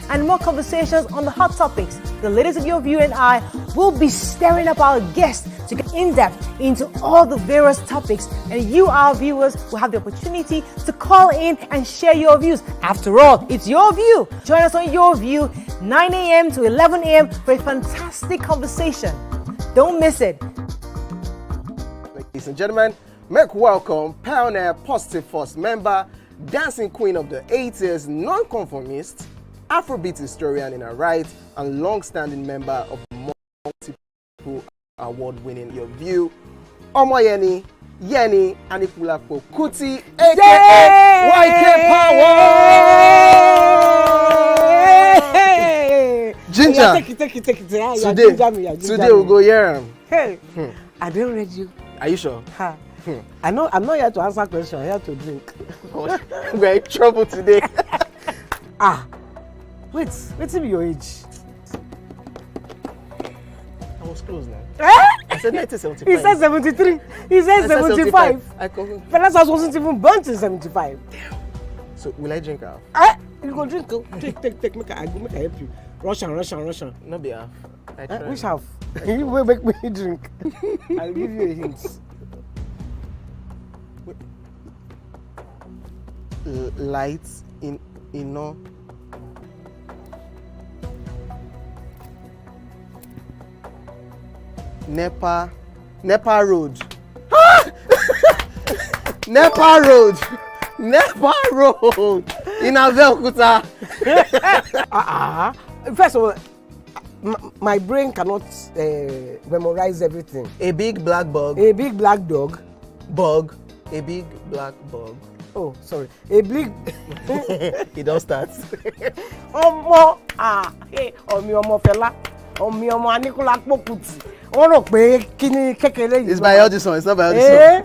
and more conversations on the hot topics. The ladies of Your View and I will be stirring up our guests to get in-depth into all the various topics, and you, our viewers, will have the opportunity to call in and share your views. After all, it's Your View. Join us on Your View, 9 a.m. to 11 a.m. for a fantastic conversation. Don't miss it. Ladies and gentlemen, make welcome Pioneer Positive Force member, dancing queen of the 80s, non-conformist, Afrobeat historian in her right, and long-standing member of multiple award-winning Your View, Omoyeni, Yeni, Anikulapo Kuti, aka YK Power! Ginger! Take it. Today we'll go here. Hey, I don't read you. Are you sure? I'm not here to answer questions, I'm here to drink. We're in trouble today. Wait till your age. I was close now. I said 1975. He said 73. He said 75. Fellas wasn't even born till 75. So will I drink half? You go drink. Take. Make I help you. Russian. No be half. Which half? You will make me drink. I'll give you a hint. Lights in no. Nepa Road. Nepa Road in Abeokuta. First of all, my brain cannot memorize everything. A big black bug. A big black dog. Bug. A big black bug. Oh, sorry. A big. It don't start. Ọmọ fẹlá. Ọmọ Aníkúlá Pókùtì. Wọ́n rò pé kí ni kékeré yìí. It's by Audison. It's not by Audison.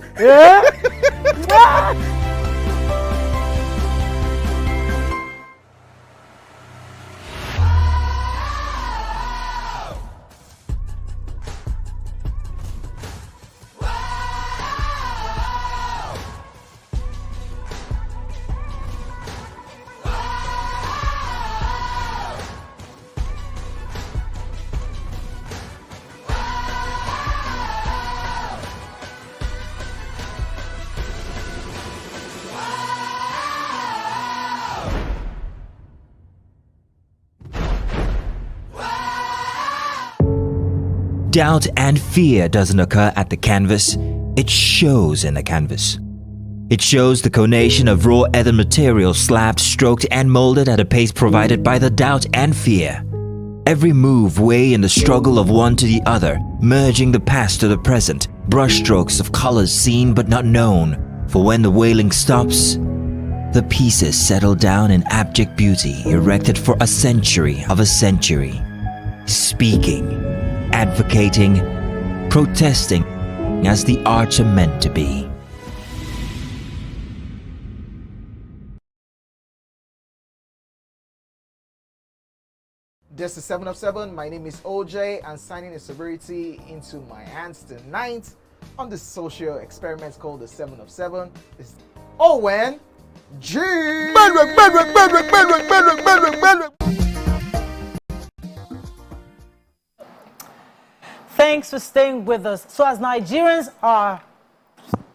Doubt and fear doesn't occur at the canvas, it shows in the canvas. It shows the conation of raw earthen material slabbed, stroked and molded at a pace provided by the doubt and fear. Every move way in the struggle of one to the other, merging the past to the present, brushstrokes of colors seen but not known. For when the wailing stops, the pieces settle down in abject beauty erected for a century of a century. Speaking, advocating, protesting as the arts are meant to be. This is 7 of 7. My name is OJ and signing a sobriety into my hands tonight on this social experiment called the 7 of 7 is Owen G. Thanks for staying with us. So as Nigerians are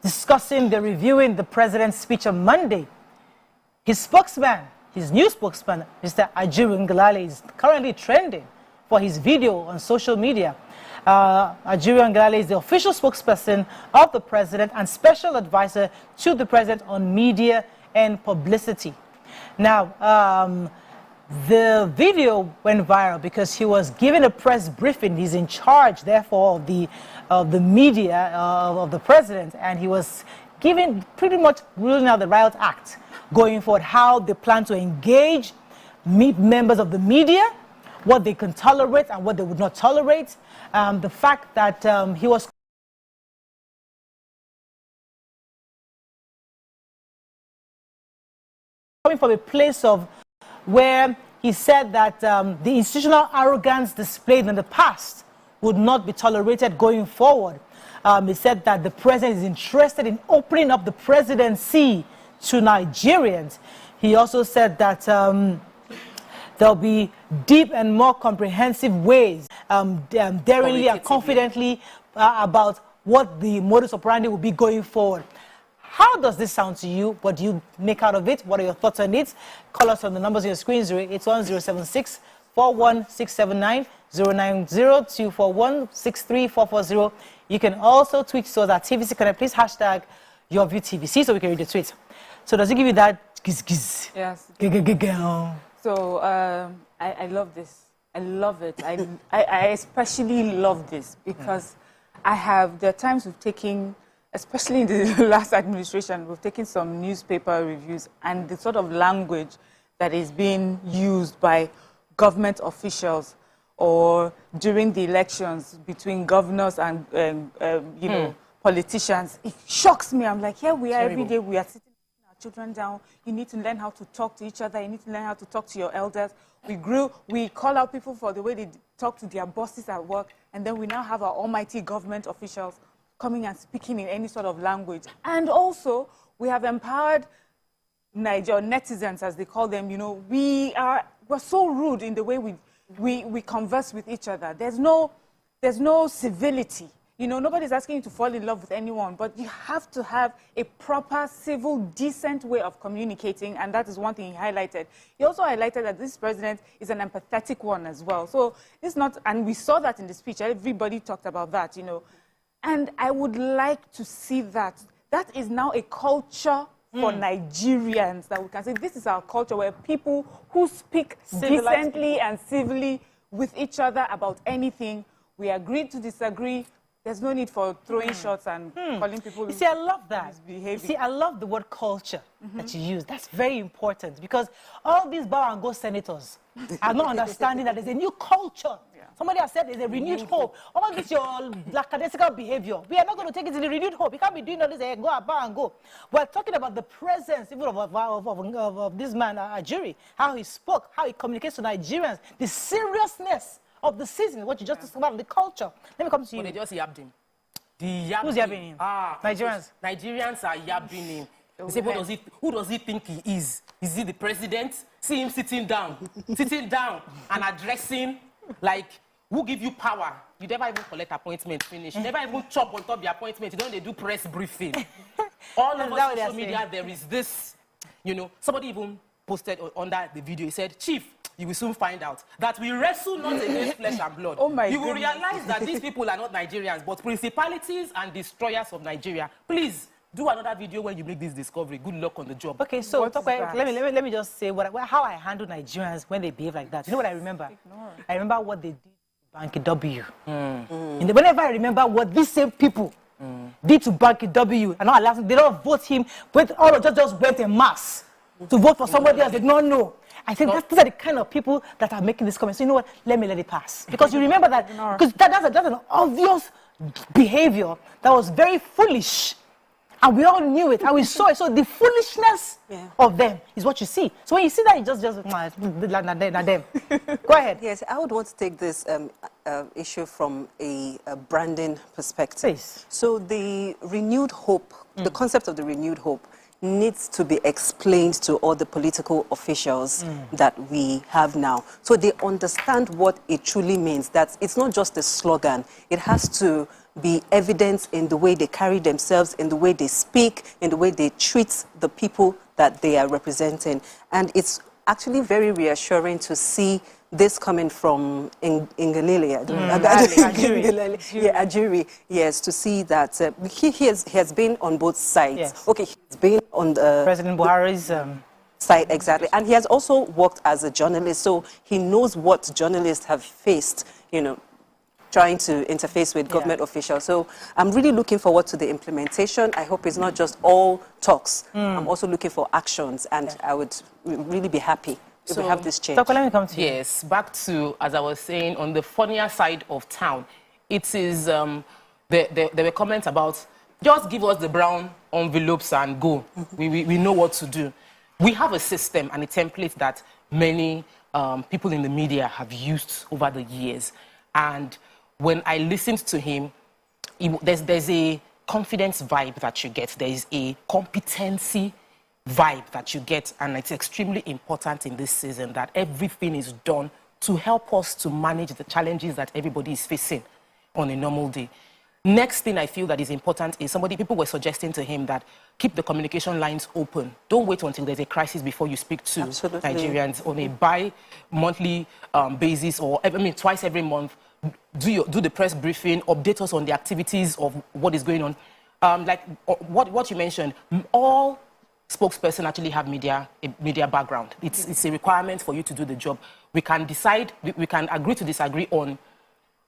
discussing, reviewing the president's speech on Monday, his spokesman, his new spokesman, Mr. Ajiru Ngelale, is currently trending for his video on social media. Ajiru Ngelale is the official spokesperson of the president and special advisor to the president on media and publicity. Now, the video went viral because he was given a press briefing. He's in charge, therefore, of the media of the president, and he was given pretty much ruling out the Riot Act going forward, how they plan to engage members of the media, what they can tolerate and what they would not tolerate. The fact that he was coming from a place of where he said that the institutional arrogance displayed in the past would not be tolerated going forward. He said that the president is interested in opening up the presidency to Nigerians. He also said that there'll be deep and more comprehensive ways, daringly and confidently about what the modus operandi will be going forward. How does this sound to you? What do you make out of it? What are your thoughts on it? Call us on the numbers on your screen, 081-076 41679, 090-241-63440. You can also tweet to us at TVC Connect. Please hashtag YourViewTVC so we can read the tweet. So does it give you that giz? Yes. So I love this. I love it. I especially love this because there are times we've taken, especially in the last administration, we've taken some newspaper reviews and the sort of language that is being used by government officials or during the elections between governors and politicians. It shocks me. I'm like, here we are every day. We are sitting in our children down. You need to learn how to talk to each other. You need to learn how to talk to your elders. We call out people for the way they talk to their bosses at work. And then we now have our almighty government officials coming and speaking in any sort of language. And also, we have empowered netizens, as they call them. You know, we're so rude in the way we converse with each other. There's no civility. You know, nobody's asking you to fall in love with anyone, but you have to have a proper, civil, decent way of communicating, and that is one thing he highlighted. He also highlighted that this president is an empathetic one as well. So it's not, and we saw that in the speech. Everybody talked about that, you know. And I would like to see that. That is now a culture for Nigerians, that we can say this is our culture, where people who speak decently and civilly with each other about anything, we agree to disagree. There's no need for throwing shots and calling people. You see, I love that. Misbehaving. You see, I love the word culture that you use. That's very important, because all these bow and go senators are not understanding that there's a new culture. Somebody has said there's a renewed hope. All this your lackadaisical behavior, we are not going to take it to the renewed hope. You can't be doing all this, go bow and go. We're talking about the presence even of this man, Ajuri, how he spoke, how he communicates to Nigerians, the seriousness of the season, what you just talked about, the culture. Let me come to you. They just yabbed him. Who's yabbing him? Nigerians. Nigerians are yabbing him. They say, who does he think he is? Is he the president? See him sitting down and addressing, like, who give you power? You never even collect appointment finish. You never even chop on top of the appointment. You don't they do press briefing. All over social media, there is this, you know, somebody even posted under the video, he said, Chief, you will soon find out that we wrestle not against flesh and blood. Oh my you will goodness. realize that these people are not Nigerians, but principalities and destroyers of Nigeria. Please, do another video when you make this discovery. Good luck on the job. Okay, so let me just say how I handle Nigerians when they behave like that. You know what I remember? I remember what they did to Banky W. Whenever I remember what these same people did to Banky W, and all they don't vote him, but all of just went en masse to vote for somebody else they did not know. I think these are the kind of people that are making this comment. So you know what? Let me let it pass. Because you remember that, because that's an obvious behavior that was very foolish. And we all knew it, and we saw it. So the foolishness of them is what you see. So when you see that, you just them. Go ahead. Yes, I would want to take this issue from a branding perspective. Please. So the renewed hope, the concept of the renewed hope, needs to be explained to all the political officials that we have now, so they understand what it truly means. That it's not just a slogan. It has to be evident in the way they carry themselves, in the way they speak, in the way they treat the people that they are representing. And it's actually very reassuring to see this coming from Ingalilia. Ajuri. Yes, to see that he has been on both sides. Yes. Okay, he's been on the President Buhari's side, exactly. And he has also worked as a journalist, so he knows what journalists have faced, you know, trying to interface with government officials. So I'm really looking forward to the implementation. I hope it's not just all talks. I'm also looking for actions, and I would really be happy if we have this change. So let me come to you. Yes, back to, as I was saying, on the funnier side of town, it is, there were comments about, just give us the brown envelopes and go. We know what to do. We have a system and a template that many people in the media have used over the years. And when I listened to him, there's a confidence vibe that you get. There is a competency vibe that you get, and it's extremely important in this season that everything is done to help us to manage the challenges that everybody is facing on a normal day. Next thing I feel that is important is people were suggesting to him that keep the communication lines open. Don't wait until there's a crisis before you speak to Nigerians on a bi-monthly basis, or twice every month. Do the press briefing, update us on the activities of what is going on. Like what you mentioned, all spokesperson actually have a media background. It's a requirement for you to do the job. We can decide, we can agree to disagree on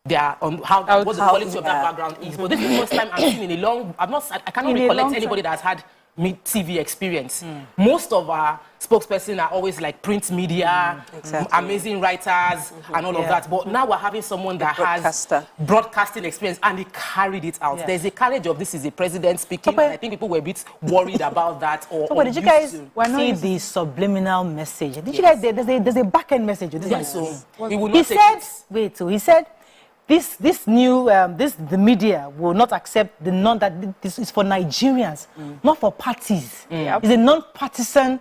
what the quality of that background is. But this is the first time I've seen in a long, I can't recollect anybody that has had TV experience. Most of our spokespersons are always like print media, amazing writers, and all of that. But now we're having someone that has broadcasting experience, and he carried it out. There's a carriage of this is a president speaking, and I think people were a bit worried about that. Or did you guys see the subliminal message? Did you guys? There's a back-end message. He said, wait, so he said, this new the media will not accept that this is for Nigerians, not for parties. It's a non-partisan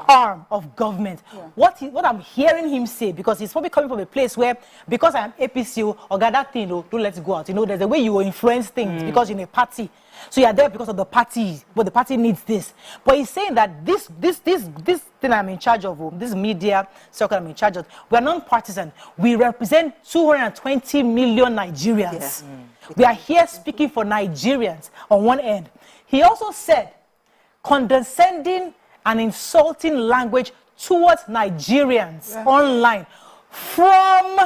arm of government. What I'm hearing him say, because he's probably coming from a place where, because I'm APC or that thing, don't let it go out. There's a way you will influence things because you're in a party. So you're there because of the party, but the party needs this. But he's saying that this thing I'm in charge of, this media circle I'm in charge of, we're non-partisan. We represent 220 million Nigerians. We are here speaking for Nigerians on one end. He also said condescending and insulting language towards Nigerians online from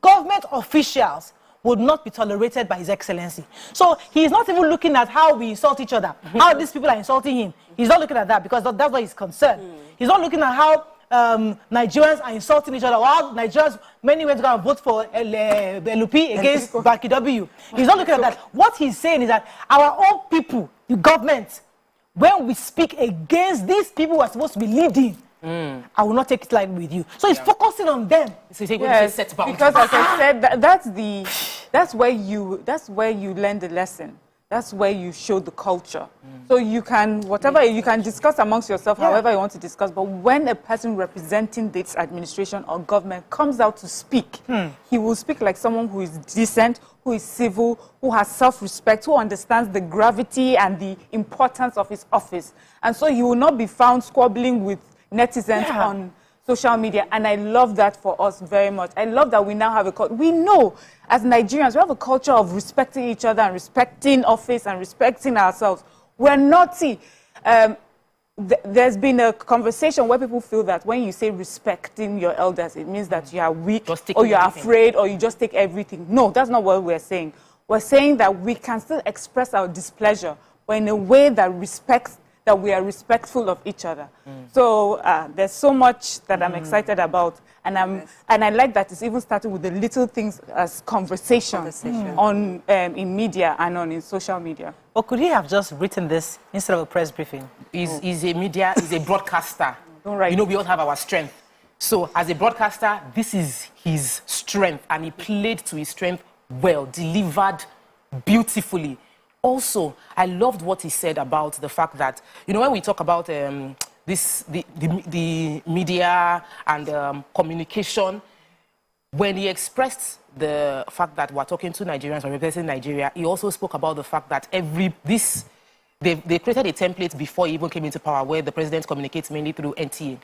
government officials would not be tolerated by His Excellency. So he's not even looking at how we insult each other, how these people are insulting him. He's not looking at that, because that's what he's concerned. He's not looking at how Nigerians are insulting each other, or how Nigerians, many went to go and vote for LP against Baki W. He's not looking at that. What he's saying is that our own people, the government, when we speak against these people who are supposed to be leading, I will not take it lightly with you. So he's focusing on them. Yes, because as I said, that's where you learn the lesson. That's where you show the culture. So you can, whatever, you can discuss amongst yourself, however you want to discuss, but when a person representing this administration or government comes out to speak, he will speak like someone who is decent, who is civil, who has self-respect, who understands the gravity and the importance of his office. And so he will not be found squabbling with netizens on social media, and I love that for us very much. I love that we now have a culture. We know, as Nigerians, we have a culture of respecting each other and respecting office and respecting ourselves. We're naughty. There's been a conversation where people feel that when you say respecting your elders, it means that you are weak, or you're afraid, or you just take everything. No, that's not what we're saying. We're saying that we can still express our displeasure, but in a way that respects, that we are respectful of each other. So there's so much that I'm excited about, and I like that it's even started with the little things as conversation on in media and in social media. Or could he have just written this instead of a press briefing? He's a media, he's a broadcaster. We all have our strength. So as a broadcaster, this is his strength, and he played to his strength well, delivered beautifully. Also, I loved what he said about the fact that, when we talk about the media and communication, when he expressed the fact that we're talking to Nigerians or representing Nigeria, he also spoke about the fact that they created a template before he even came into power where the president communicates mainly through NTA.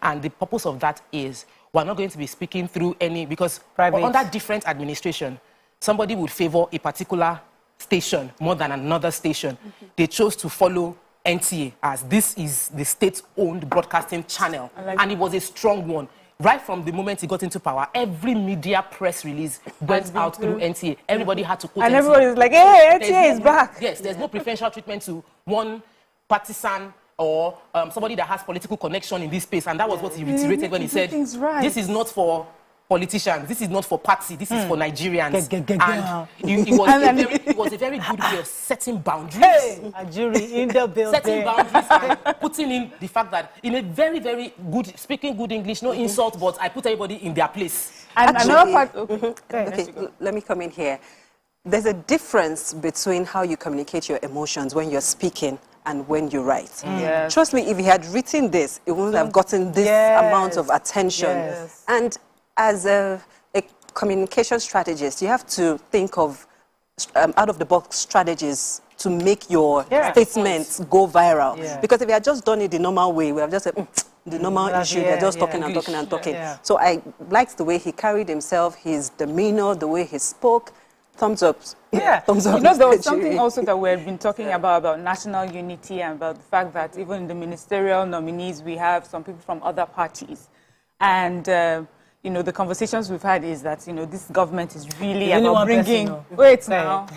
And the purpose of that is we're not going to be speaking through because under different administration, somebody would favor a particular station more than another station. They chose to follow NTA as this is the state-owned broadcasting channel, and it was a strong one. Right from the moment he got into power, every media press release went out through NTA. Everybody had to quote and NTA. Everybody's like, hey, NTA is back. Yes, there's no preferential treatment to one partisan or somebody that has political connection in this space, and that was what he reiterated when he said, this is not for politicians, this is not for party, this is for Nigerians. And it was a very good way of setting boundaries. Hey, a jury in the building. Setting boundaries and putting in the fact that in a very, very good, speaking good English, no insult, but I put everybody in their place. And another part, okay, let me come in here. There's a difference between how you communicate your emotions when you're speaking and when you write. Yes. Trust me, if he had written this, it wouldn't have gotten this amount of attention. And as a communication strategist, you have to think of out-of-the-box strategies to make your statements go viral. Because if you had just done it the normal way, we have just said, the normal issue, they're just talking and talking and talking. So I liked the way he carried himself, his demeanor, the way he spoke. Thumbs up. Thumbs up. There was something also that we've been talking about national unity, and about the fact that even in the ministerial nominees, we have some people from other parties. And you know, the conversations we've had is that, you know, this government is really only about one bringing... person, no. Wait now.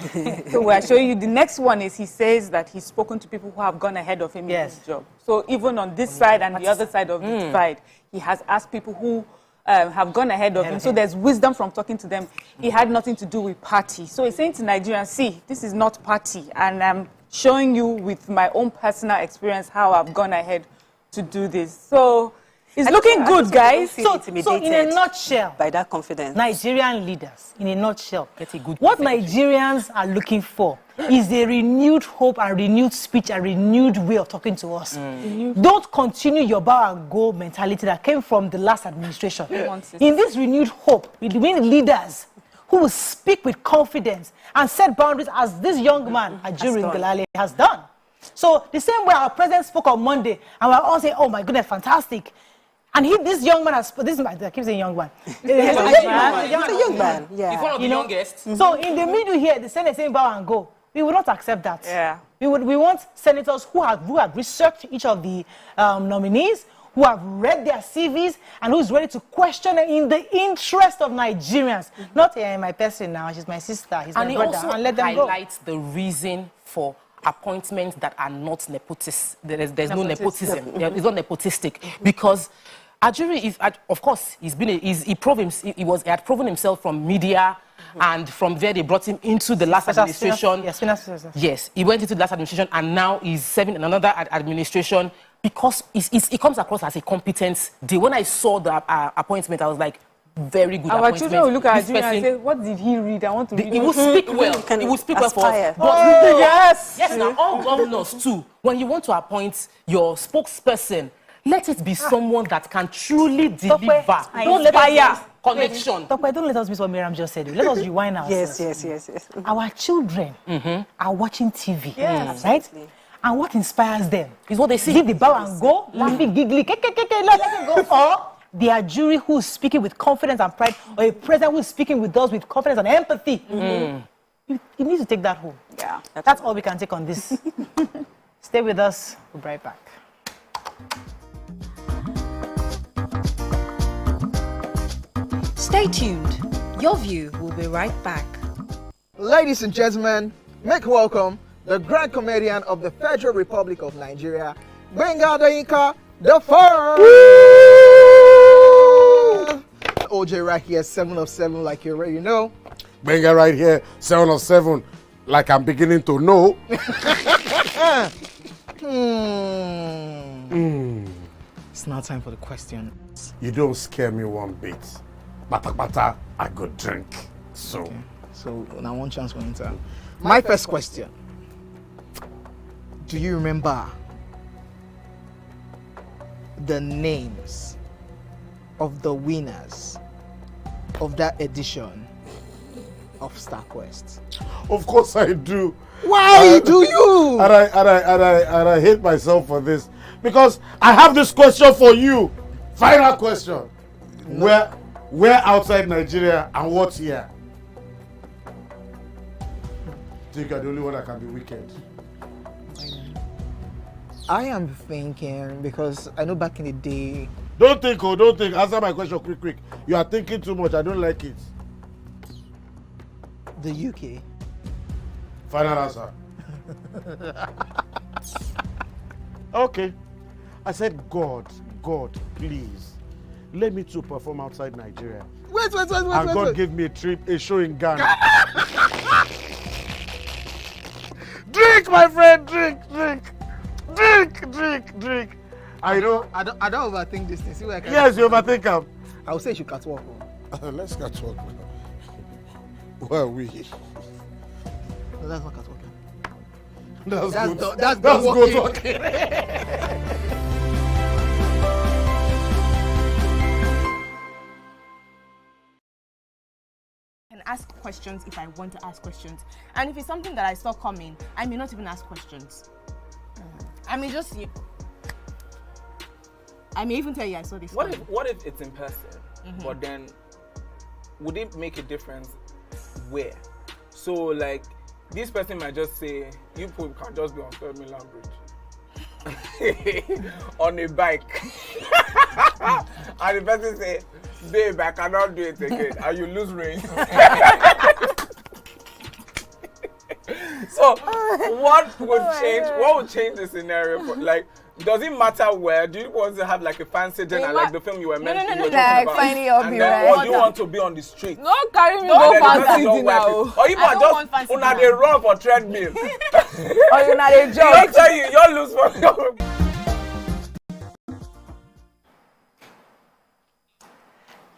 So we're showing you the next one is he says that he's spoken to people who have gone ahead of him in his job. So even on this side and the other side of the divide, he has asked people who have gone ahead of him. So there's wisdom from talking to them. It had nothing to do with party. So he's saying to Nigerians, see, this is not party. And I'm showing you with my own personal experience how I've gone ahead to do this. So... It's looking good, guys. So in a nutshell, by that confidence, Nigerian leaders, in a nutshell, what Nigerians are looking for is a renewed hope and renewed speech and renewed way of talking to us. Don't continue your bow and go mentality that came from the last administration. In this renewed hope, we need leaders who will speak with confidence and set boundaries as this young man, Ajuri Ngelale, has done. So the same way our president spoke on Monday, and we're all saying, oh my goodness, fantastic. And this young man has, I keep saying young man. He's a young man. Yeah. He's one of the youngest. So in the middle here, the Senate saying bow and go. We will not accept that. Yeah. We want senators who have researched each of the nominees, who have read their CVs, and who's ready to question it in the interest of Nigerians. Not my person now, she's my sister, he's my brother, and let them go. And it also highlights the reason for appointments that are not nepotistic. There's no nepotism. It's not nepotistic because Ajuri is, of course, he had proven himself from media, and from there they brought him into the last administration. Yes, he went into the last administration, and now he's serving in another administration because it comes across as a competence deal. When I saw the appointment, I was like, very good Our appointment. children will look at Ajuri and say, what did he read? I want to read. He will speak well. He will speak well for us. Yes! Yes, now all governors too, when you want to appoint your spokesperson, let it be someone that can truly deliver. Don't let us connection. Don't let us miss what Miriam just said. Let us rewind ourselves. Yes. Our children are watching TV, right? And what inspires them is what they see. Give the bow and go, laughing, giggling, let it go. Or the Ajuri who is speaking with confidence and pride, or a president who is speaking with us with confidence and empathy. You need to take that home. Yeah, that's all we can take on this. Stay with us. We'll be right back. Stay tuned. Your View will be right back. Ladies and gentlemen, make welcome the grand comedian of the Federal Republic of Nigeria, Gbenga Adeyinka the First. OJ right here, 7 of 7, like you already know. Gbenga right here, 7 of 7, like I'm beginning to know. It's now time for the questions. You don't scare me one bit. Bata, I go drink. So. Okay. So now one chance for Inter. My first question. Do you remember the names of the winners of that edition of StarQuest? Of course I do. Why do you? And I hate myself for this. Because I have this question for you. Final question. No. Where outside Nigeria and what year? Think you're the only one that can be wicked. I am thinking, because I know back in the day... Don't think. Answer my question quick. You are thinking too much. I don't like it. The UK. Final answer. Okay. I said, God, please, let me to perform outside Nigeria. Wait. And God gave me a show in Ghana. Drink, my friend, drink. I don't overthink this thing. See where I can. Yes, you overthink them. I would say you should catwalk. Let's catwalk. Where are we? No, that's not catwalking. That's good talking. Ask questions if I want to ask questions, and if it's something that I saw coming, I may not even ask questions. I may even tell you I saw this. What if it's in person? But then would it make a difference where? So like this person might just say you people can just be on Third Mainland Bridge on a bike, and the person say babe, I cannot do it again, and you lose range. So, what would change? What would change the scenario? Like, does it matter where? Do you want to have like a fancy dinner, like the film you were mentioning? No, like finding your or do you want to be on the street? No, carry me go fancy dinner. Or you might just una dey run for treadmill. Or you na dey jog. I tell you, you lose for.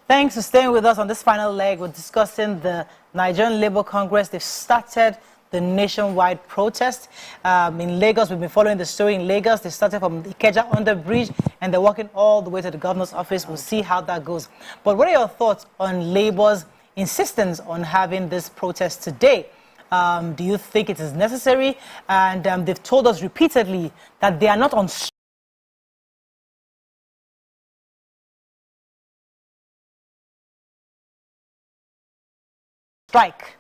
Thanks for staying with us on this final leg. We're discussing the Nigerian Labour Congress. They've started the nationwide protest. In Lagos, we've been following the story in Lagos. They started from the Ikeja under bridge and they're walking all the way to the governor's office. We'll see how that goes. But what are your thoughts on Labour's insistence on having this protest today? Do you think it is necessary? And they've told us repeatedly that they are not on strike.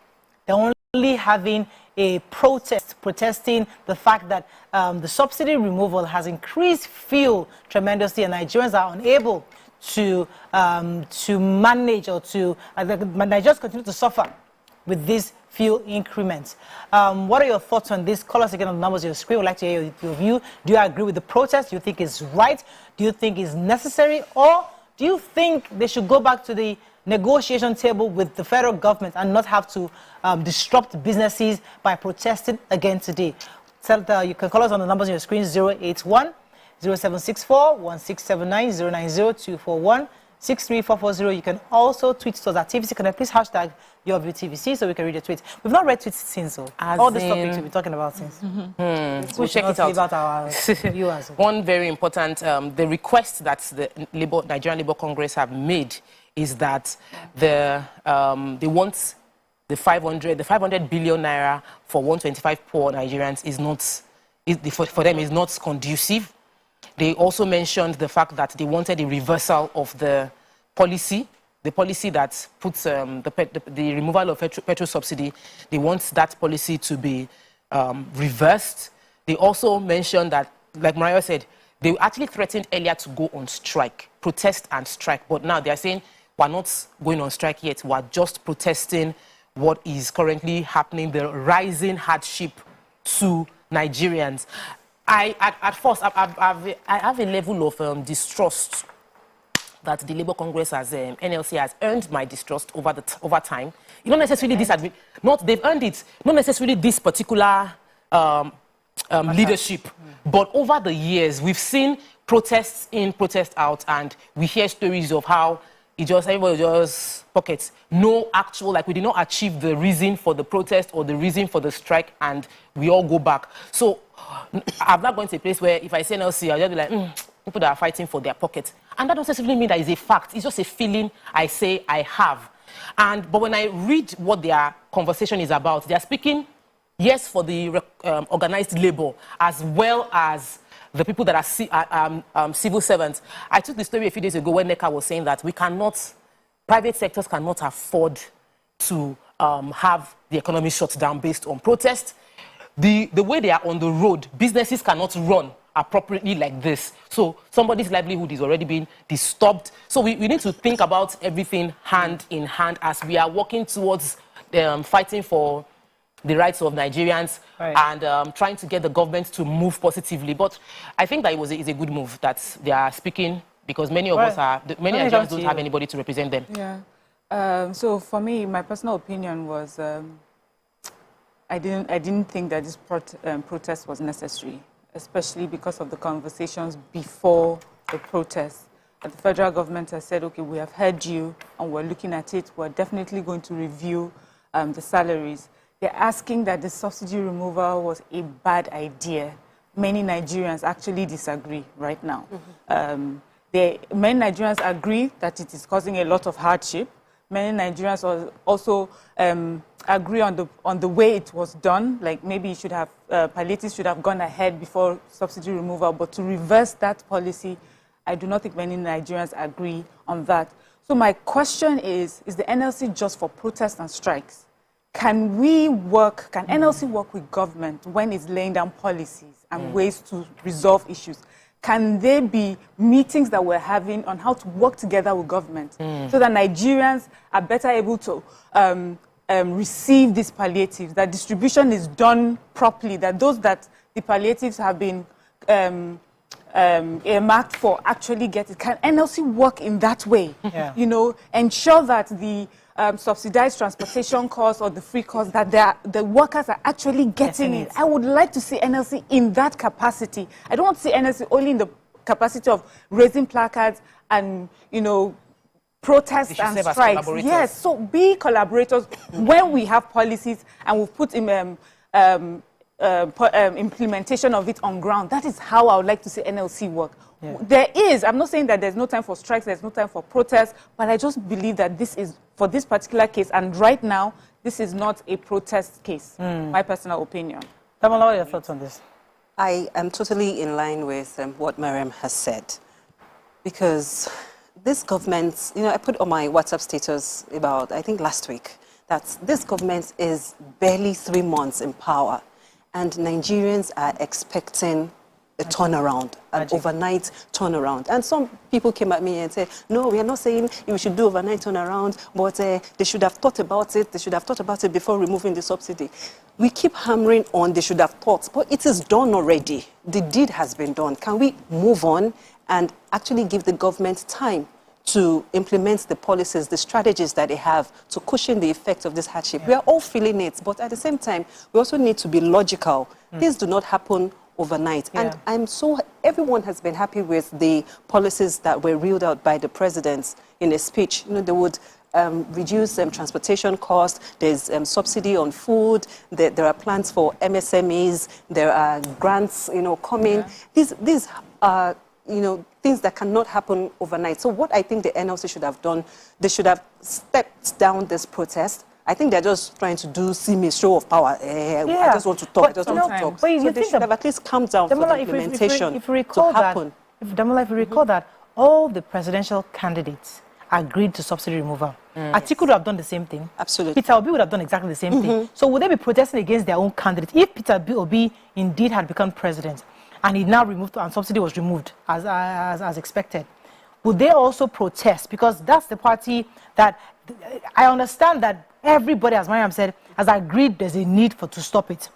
They're only having a protest, protesting the fact that the subsidy removal has increased fuel tremendously, and Nigerians are unable to manage or to Nigerians continue to suffer with these fuel increments. What are your thoughts on this? Call us again on the numbers on your screen. We'd like to hear your view. Do you agree with the protest? Do you think it's right? Do you think it's necessary? Or do you think they should go back to the negotiation table with the federal government and not have to disrupt businesses by protesting again today? You can call us on the numbers on your screen: 081 0764 1679 090 241 63440. You can also tweet to us at TVC. Can I please hashtag YourViewTVC so we can read your tweets? We've not read tweets since, so all these topics we'll be talking about since. We'll check it out. About our viewers. One very important, the request that the Nigerian Labour Congress have made is that they want the 500 billion naira for 125 poor Nigerians is not, for them is not conducive. They also mentioned the fact that they wanted a reversal of the policy that puts the removal of petrol subsidy. They want that policy to be reversed. They also mentioned that, like Mariah said, they actually threatened earlier to go on strike, protest and strike. But now they're saying, we're not going on strike yet. We're just protesting what is currently happening, the rising hardship to Nigerians. At first, I have a level of distrust that the Labour Congress has, NLC has earned my distrust over time. Not necessarily they've earned it, not necessarily this particular leadership, but over the years, we've seen protests in, protests out, and we hear stories of how everybody just pockets. No actual, like we did not achieve the reason for the protest or the reason for the strike, and we all go back. So I'm not going to a place where if I say NLC, I'll just be like, people that are fighting for their pockets. And that doesn't necessarily mean that it's a fact. It's just a feeling I say I have. But when I read what their conversation is about, they're speaking, yes, for the organized labor, as well as the people that are civil servants. I took the story a few days ago when NECA was saying that private sectors cannot afford to have the economy shut down based on protest. The way they are on the road, businesses cannot run appropriately like this. So somebody's livelihood is already being disturbed. So we need to think about everything hand in hand as we are working towards fighting for the rights of Nigerians, right, and trying to get the government to move positively. But I think that it's a good move that they are speaking, because many of us many Nigerians don't have anybody to represent them. Yeah. So for me, my personal opinion was I didn't think that this protest was necessary, especially because of the conversations before the protest. The federal government has said, okay, we have heard you and we're looking at it. We're definitely going to review the salaries. They're asking that the subsidy removal was a bad idea. Many Nigerians actually disagree right now. Many Nigerians agree that it is causing a lot of hardship. Many Nigerians also agree on the way it was done. Like maybe it should have, palliatives should have gone ahead before subsidy removal. But to reverse that policy, I do not think many Nigerians agree on that. So my question is the NLC just for protests and strikes? Can NLC work with government when it's laying down policies and ways to resolve issues? can there be meetings that we're having on how to work together with government so that Nigerians are better able to receive these palliatives, that distribution is done properly, that those that the palliatives have been earmarked for actually get it. Can NLC work in that way? Yeah. You know, ensure that the subsidized transportation costs or the free costs, that the workers are actually getting it. I would like to see NLC in that capacity. I don't want to see NLC only in the capacity of raising placards and, you know, protests and strikes. Yes, so be collaborators when we have policies and we've put in implementation of it on ground. That is how I would like to see NLC work. Yeah. I'm not saying that there's no time for strikes, there's no time for protests, but I just believe that this is, for this particular case, and right now, this is not a protest case, my personal opinion. Damola, what are your thoughts on this? I am totally in line with what Mariam has said, because this government, you know, I put on my WhatsApp status about, I think last week, that this government is barely 3 months in power, and Nigerians are expecting a turnaround, an overnight turnaround. And some people came at me and said, no, we are not saying you should do overnight turnaround, but they should have thought about it. They should have thought about it before removing the subsidy. We keep hammering on they should have thought, but it is done already. The deed has been done. Can we move on and actually give the government time to implement the policies, the strategies that they have to cushion the effect of this hardship? Yeah. We are all feeling it, but at the same time, we also need to be logical. Things do not happen overnight. And I'm so, everyone has been happy with the policies that were reeled out by the president in a speech. You know, they would reduce transportation costs, there's subsidy on food, there are plans for MSMEs, there are grants, you know, coming. These are, you know, things that cannot happen overnight. So what I think the NLC should have done, they should have stepped down this protest. I think they're just trying to do see-me show of power. I just want to talk, I just want to talk. But you so they should have at least calmed down for the implementation if you recall to happen. If you recall that all the presidential candidates agreed to subsidy removal. Atiku would have done the same thing. Absolutely. Peter Obi would have done exactly the same thing. So would they be protesting against their own candidate? If Peter Obi indeed had become president and he now removed and subsidy was removed as expected, would they also protest? Because that's the party that I understand that everybody, as Mariam said, has agreed there's a need to stop it.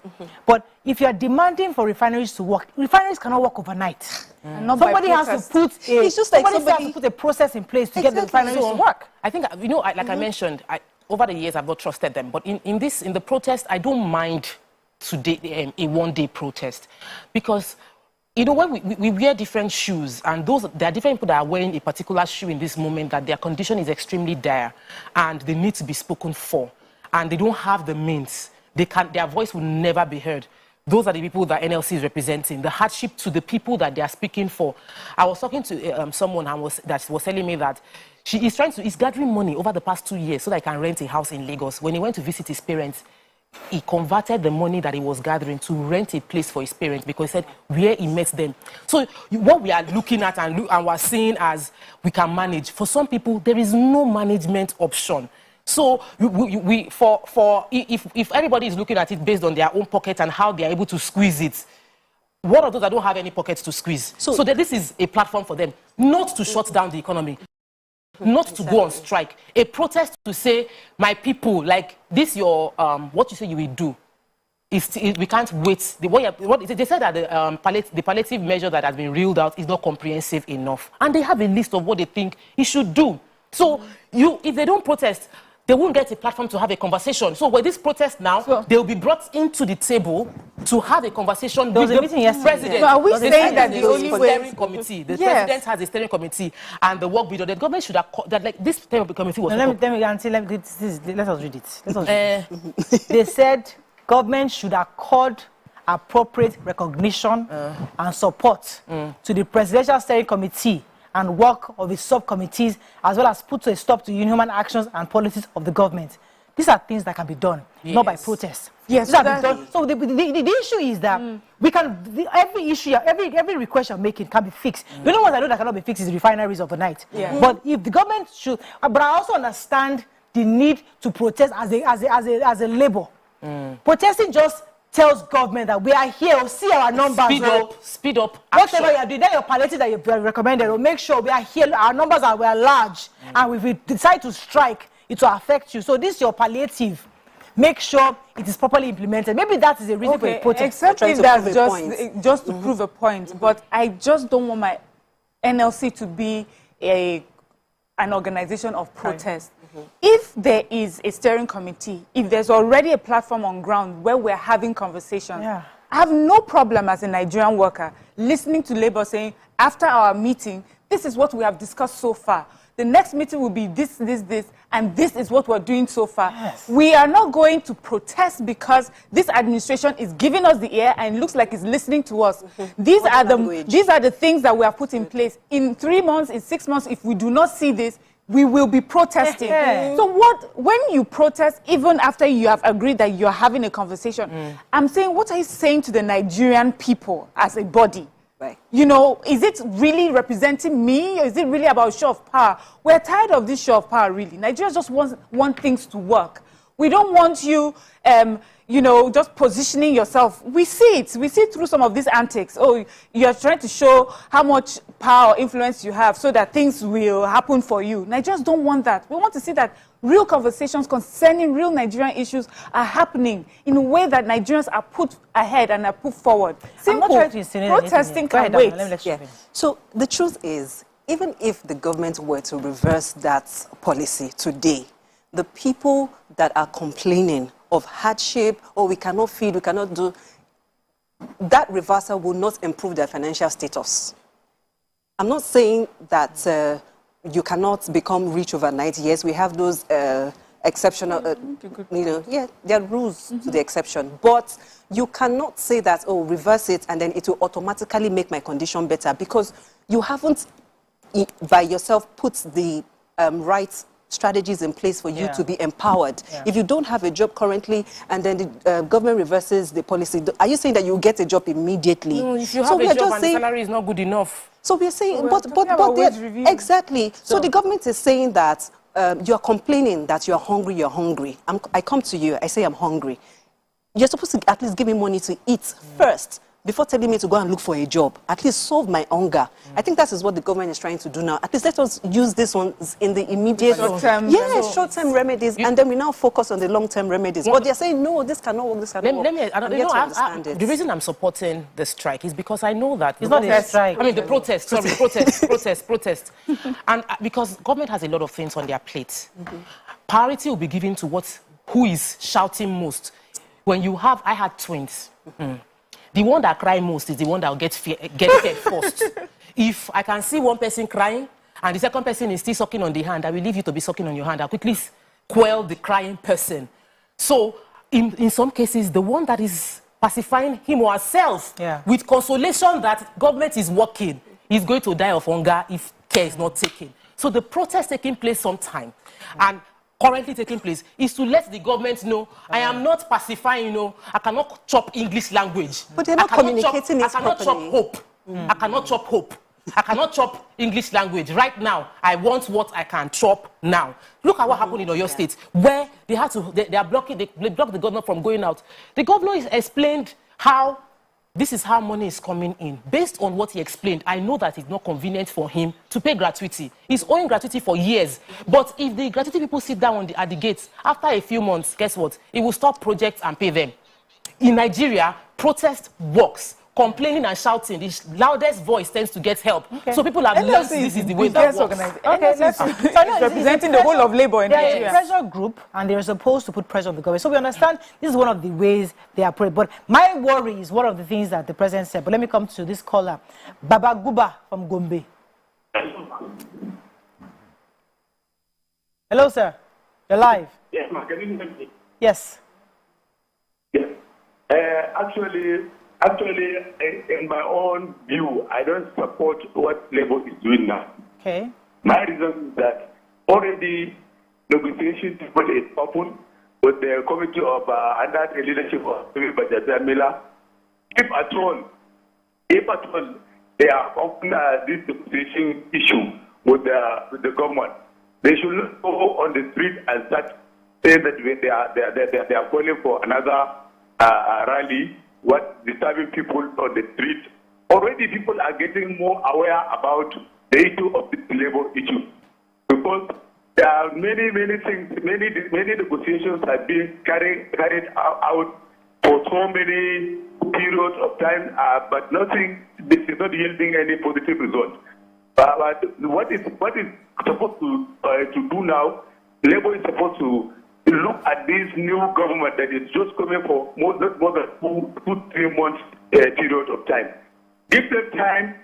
But if you're demanding for refineries to work, refineries cannot work overnight. Somebody has to put a process in place to get the refineries to work. I think, you know, like I mentioned, over the years I've not trusted them. But in the protest, I don't mind today a one-day protest, because you know, when we wear different shoes, and there are different people that are wearing a particular shoe in this moment, that their condition is extremely dire and they need to be spoken for, and they don't have the means. Their voice will never be heard. Those are the people that NLC is representing, the hardship to the people that they are speaking for. I was talking to someone that was telling me that he's gathering money over the past 2 years so that he can rent a house in Lagos. When he went to visit his parents, he converted the money that he was gathering to rent a place for his parents, because he said where he met them. So what we are looking at and we're seeing as we can manage, for some people there is no management option. So if everybody is looking at it based on their own pocket and how they are able to squeeze it, what are those that don't have any pockets to squeeze? So that this is a platform for them, not to shut down the economy, not to go on strike. A protest to say, my people, like this, your what you say you will do. We can't wait. They said that the palliative measure that has been reeled out is not comprehensive enough, and they have a list of what they think he should do. So if they don't protest, they won't get a platform to have a conversation. So with this protest now, they'll be brought into the table to have a conversation with the president. So are we saying that the only way... steering committee, the president has a steering committee, and the work being done, the government should have... that, like, this steering committee was... Let us read it. They said government should accord appropriate recognition and support to the presidential steering committee and work of the subcommittees, as well as put a stop to inhuman actions and policies of the government. These are things that can be done, not by protest. Yes, so the issue is that we can, every issue, every request you're making can be fixed. The only ones I know that cannot be fixed is the refineries overnight. But if the government should, but I also understand the need to protest as a labor. Protesting just tells government that we are here, we'll see our numbers. Speed up. Action. Whatever you are doing, then your palliative that you recommended, will make sure we are here, our numbers we are large, and if we decide to strike, it will affect you. So this is your palliative. Make sure it is properly implemented. Maybe that is a reason for a protest. Except if that's just to prove a point. But I just don't want my NLC to be an organization of protest. If there is a steering committee, if there's already a platform on ground where we're having conversations, I have no problem as a Nigerian worker listening to Labour saying, after our meeting, this is what we have discussed so far. The next meeting will be this, and this is what we're doing so far. We are not going to protest because this administration is giving us the ear and it looks like it's listening to us. These are the things that we have put in place. In 3 months, in 6 months, if we do not see this, we will be protesting. So when you protest, even after you have agreed that you're having a conversation, I'm saying, what are you saying to the Nigerian people as a body? You know, is it really representing me, or is it really about show of power? We're tired of this show of power, really. Nigerians just want things to work. We don't want you, you know, just positioning yourself. We see it. We see it through some of these antics. Oh, you're trying to show how much power or influence you have so that things will happen for you. Nigerians don't want that. We want to see that real conversations concerning real Nigerian issues are happening in a way that Nigerians are put ahead and are put forward. Simple. I'm not trying to insinuate protesting can wait. So the truth is, even if the government were to reverse that policy today, the people that are complaining of hardship, or we cannot feed, we cannot do, that reversal will not improve their financial status. I'm not saying that you cannot become rich overnight. Yes, we have those exceptional, there are rules to the exception. But you cannot say that, oh, reverse it, and then it will automatically make my condition better, because you haven't, by yourself, put the right strategies in place for you to be empowered. If you don't have a job currently and then the government reverses the policy, are you saying that you get a job immediately? No, if you have a job and the salary is not good enough. So we're saying, exactly. So the government is saying that you are complaining that you're hungry. I come to you, I say I'm hungry. You're supposed to at least give me money to eat first, before telling me to go and look for a job. At least solve my hunger. I think that is what the government is trying to do now. At least let us use this one in the immediate short-term remedies, and then we now focus on the long-term remedies. But they're saying, no, this cannot work, this cannot work. The reason I'm supporting the strike is because I know that it's not a strike. I mean, the protest, protest. And because government has a lot of things on their plate. Priority will be given to who is shouting most. When you have, I had twins. The one that cry most is the one that will get fed first. If I can see one person crying and the second person is still sucking on the hand, I will leave you to be sucking on your hand. I'll quickly quell the crying person. So in some cases, the one that is pacifying him or herself with consolation that government is working is going to die of hunger if care is not taken. So the protest taking place sometime and currently taking place is to let the government know I am not pacifying, I cannot chop English language. But they're not communicating it properly. I cannot chop hope. I cannot chop hope. I cannot chop English language. Right now, I want what I can chop now. Look at what happened in Oyo State, where they are blocking, they blocked the governor from going out. The governor explained how this is how money is coming in. Based on what he explained, I know that it's not convenient for him to pay gratuity. He's owing gratuity for years. But if the gratuity people sit down at the gates, after a few months, guess what? He will stop projects and pay them. In Nigeria, protest works. Complaining and shouting, the loudest voice tends to get help. So people have learned this is the way that works. It's representing the whole of labor in Nigeria. They're a pressure group, and they're supposed to put pressure on the government. So we understand this is one of the ways they are praying. But my worry is one of the things that the president said. But let me come to this caller, Baba Guba from Gombe. Hello, sir. You're live. Yes, ma'am. Can you hear me? Yes. Yes. Actually, in my own view, I don't support what Labour is doing now. Okay. My reason is that already negotiation table is open with the committee of under the leadership of Bajajan Miller. If at all they are open this negotiation issue with the government, they should not go on the street and start saying that they are calling for another rally, what disturbing people on the street. Already people are getting more aware about the issue of this labor issue, because there are many things, many negotiations are being carried out for so many periods of time, but nothing, this is not yielding any positive result. But what is supposed to do now? Labour is supposed to look at this new government that is just coming for not more than 2-3 months period of time. Give them time,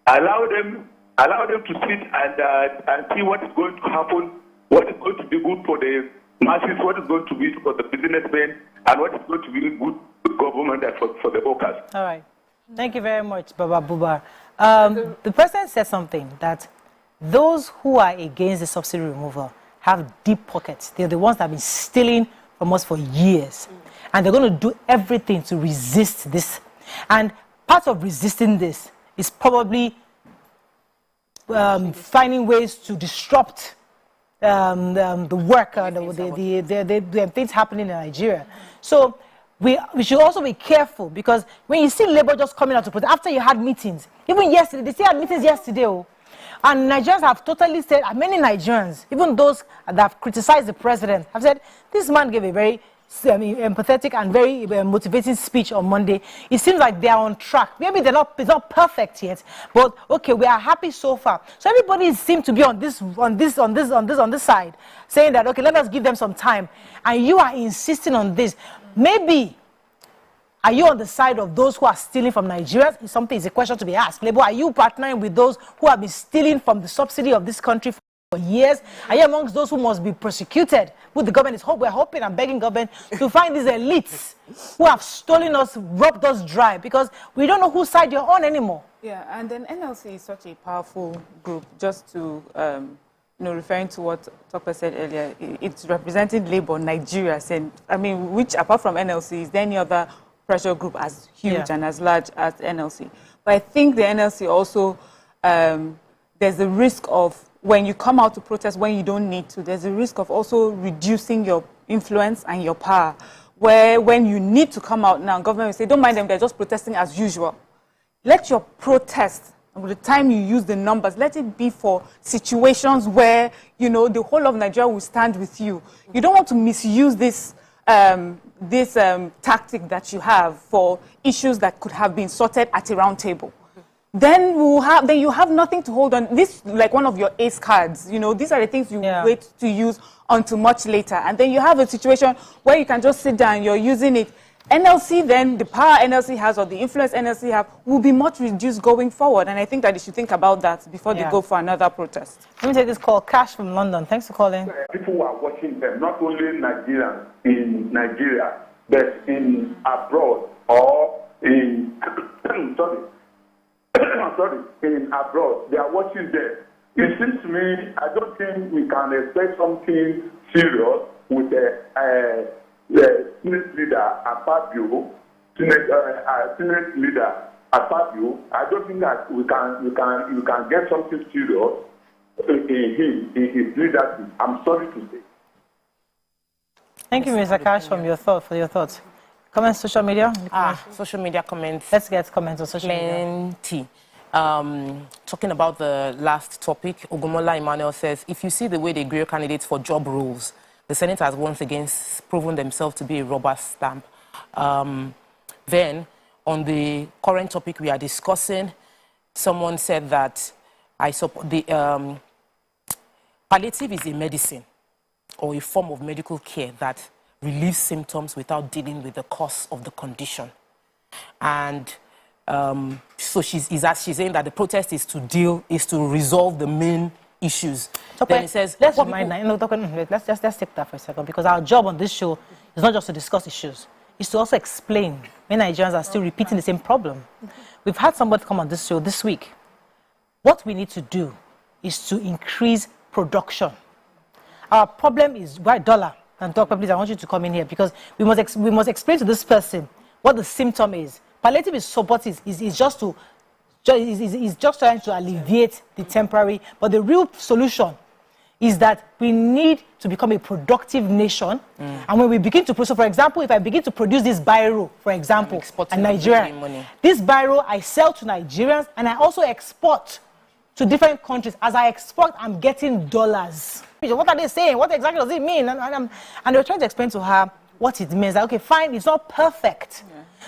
allow them to sit and see what is going to happen, what is going to be good for the masses, what is going to be for the businessmen, and what is going to be good for the government and for the workers. All right. Thank you very much, Baba Buba. The president said something, that those who are against the subsidy removal have deep pockets. They're the ones that have been stealing from us for years. And they're going to do everything to resist this. And part of resisting this is probably finding ways to disrupt the work, the things happening in Nigeria. So we should also be careful, because when you see Labour just coming out to protest, after you had meetings, even yesterday, they still had meetings yesterday, and Nigerians have totally said, many Nigerians, even those that have criticized the president, have said, this man gave a very empathetic and very motivating speech on Monday. It seems like they are on track. Maybe it's not perfect yet, but okay, we are happy so far. So everybody seems to be on this side, saying that, okay, let us give them some time. And you are insisting on this. Maybe, are you on the side of those who are stealing from Nigerians? It's a question to be asked. Labour, are you partnering with those who have been stealing from the subsidy of this country for years? Are you amongst those who must be prosecuted? With the government we're hoping and begging government to find these elites who have stolen us, robbed us dry, because we don't know whose side you're on anymore. Yeah, and then NLC is such a powerful group. Just to referring to what Tokwe said earlier, it's representing Labour, Nigeria, and which apart from NLC, is there any other pressure group as huge and as large as NLC? But I think the NLC also, there's a risk of, when you come out to protest when you don't need to, there's a risk of also reducing your influence and your power. Where when you need to come out now, government will say, don't mind them, they're just protesting as usual. Let your protest, and with the time you use the numbers, let it be for situations where, the whole of Nigeria will stand with you. You don't want to misuse this tactic that you have for issues that could have been sorted at a round table. Then you have nothing to hold on. This like one of your ace cards. These are the things you wait to use until much later. And then you have a situation where you can just sit down, you're using it. NLC then, the power NLC has or the influence NLC have will be much reduced going forward. And I think that they should think about that before they go for another protest. Let me take this call. Cash from London. Thanks for calling. People who are watching them, not only Nigerians in Nigeria, but in abroad or in, in abroad, they are watching them. It seems to me, I don't think we can expect something serious with the Senate leader Akpabio, Senate leader Akpabio. I don't think that you can get something serious in his leadership. I'm sorry to say. Thank you, Mr. Cash, for your thoughts. Comments, social media? Social media comments. Let's get comments on social media. Plenty. Talking about the last topic, Ogumola Emmanuel says, if you see the way they grill candidates for job roles, the Senate has once again proven themselves to be a rubber stamp. Then, on the current topic we are discussing, someone said that I support the palliative is a medicine or a form of medical care that relieves symptoms without dealing with the cause of the condition. And so she's saying that the protest is to resolve the main issues. Then it says, let's take that for a second, because our job on this show is not just to discuss issues, it's to also explain when Nigerians are still repeating the same problem. We've had somebody come on this show this week. What we need to do is to increase production. Our problem is white dollar. And Dr. Please, I want you to come in here, because we must explain to this person what the symptom is. Palliative is supportive, is just trying to alleviate the temporary, but the real solution is that we need to become a productive nation. And when we begin to produce, so for example, if I begin to produce this biro, for example, in Nigeria, this biro I sell to Nigerians and I also export to different countries. As I export, I'm getting dollars. What are they saying? What exactly does it mean? And they were trying to explain to her what it means. Like, okay, fine, it's not perfect.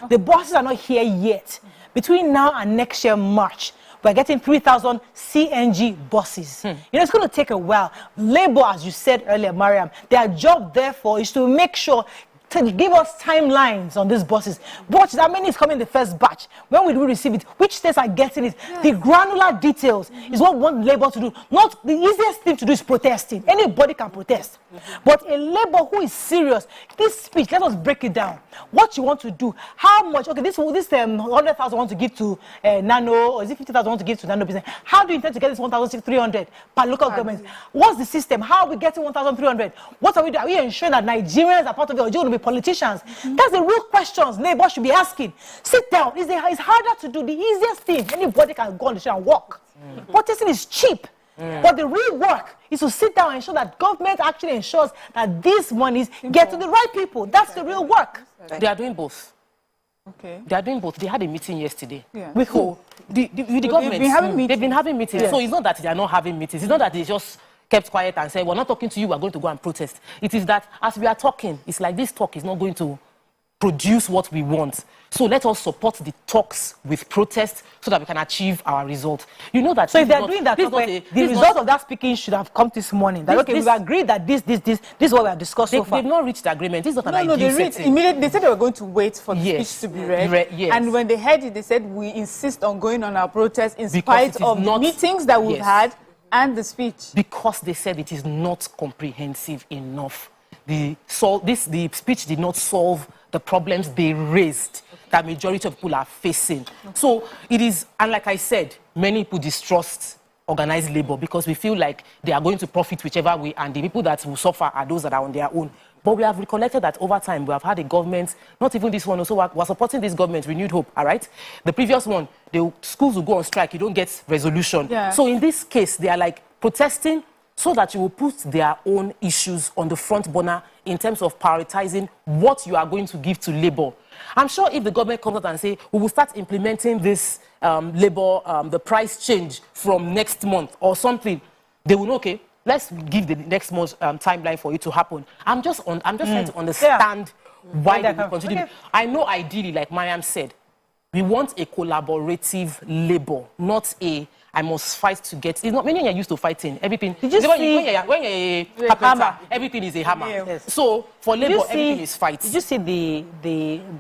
The buses are not here yet. Between now and next year, March, we're getting 3,000 CNG buses. You know, it's going to take a while. Labor, as you said earlier, Mariam, their job, therefore, is to make sure to give us timelines on these buses. Watch how many is coming in the first batch. When will we receive it? Which states are getting it? Yes. The granular details is what we want Labour to do. Not the easiest thing to do is protesting. Anybody can protest. But a Labour who is serious, this speech, let us break it down. What you want to do, how much, okay, this 100,000 want to give to Nano, or is it 50,000 want to give to Nano business? How do you intend to get this 1,300 per local government? What's the system? How are we getting 1,300? What are we doing? Are we ensuring that Nigerians are part of it, or are you going to be politicians? That's the real questions Labour should be asking. Sit down. It's harder to do. The easiest thing, anybody can go on the show and walk. Protesting is cheap. But the real work is to sit down and ensure that government actually ensures that these monies get to the right people. That's the real work. They are doing both. Okay. They are doing both. They had a meeting yesterday. Yeah. With who? The government. They've been having meetings. Yes. So it's not that they are not having meetings. It's not that they just kept quiet and said, we're not talking to you, we're going to go and protest. It is that as we are talking, it's like this talk is not going to produce what we want. So let us support the talks with protest so that we can achieve our result. You know that. So if they're doing that, the result of that speaking should have come this morning. That okay, we've agreed that this is what we have discussed so far. They've not reached the agreement. This is not an No, ideal they read setting. immediately. They said they were going to wait for the speech to be read. Yes. And when they heard it, they said we insist on going on our protest in Because spite of the meetings that we've had and the speech. Because they said it is not comprehensive enough. The speech did not solve the problems they raised that majority of people are facing. So it is, and like I said, many people distrust organized labor because we feel like they are going to profit whichever way, and the people that will suffer are those that are on their own. But we have recollected that over time we have had a government, not even this one, also we're supporting this government, Renewed Hope, all right? The previous one, the schools will go on strike, you don't get resolution. Yeah. So in this case, they are like protesting so that you will put their own issues on the front burner in terms of prioritizing what you are going to give to labor. I'm sure if the government comes out and say, we will start implementing this labor, the price change from next month or something, they will know, okay, let's give the next month's timeline for it to happen. I'm just trying to understand why they will continue. Okay. I know ideally, like Mariam said, we want a collaborative labor, not a I must fight to get. It's not when you're used to fighting. Everything. When you're a carpenter, everything is a hammer. Yes. So for labor, everything is fight. Did you see the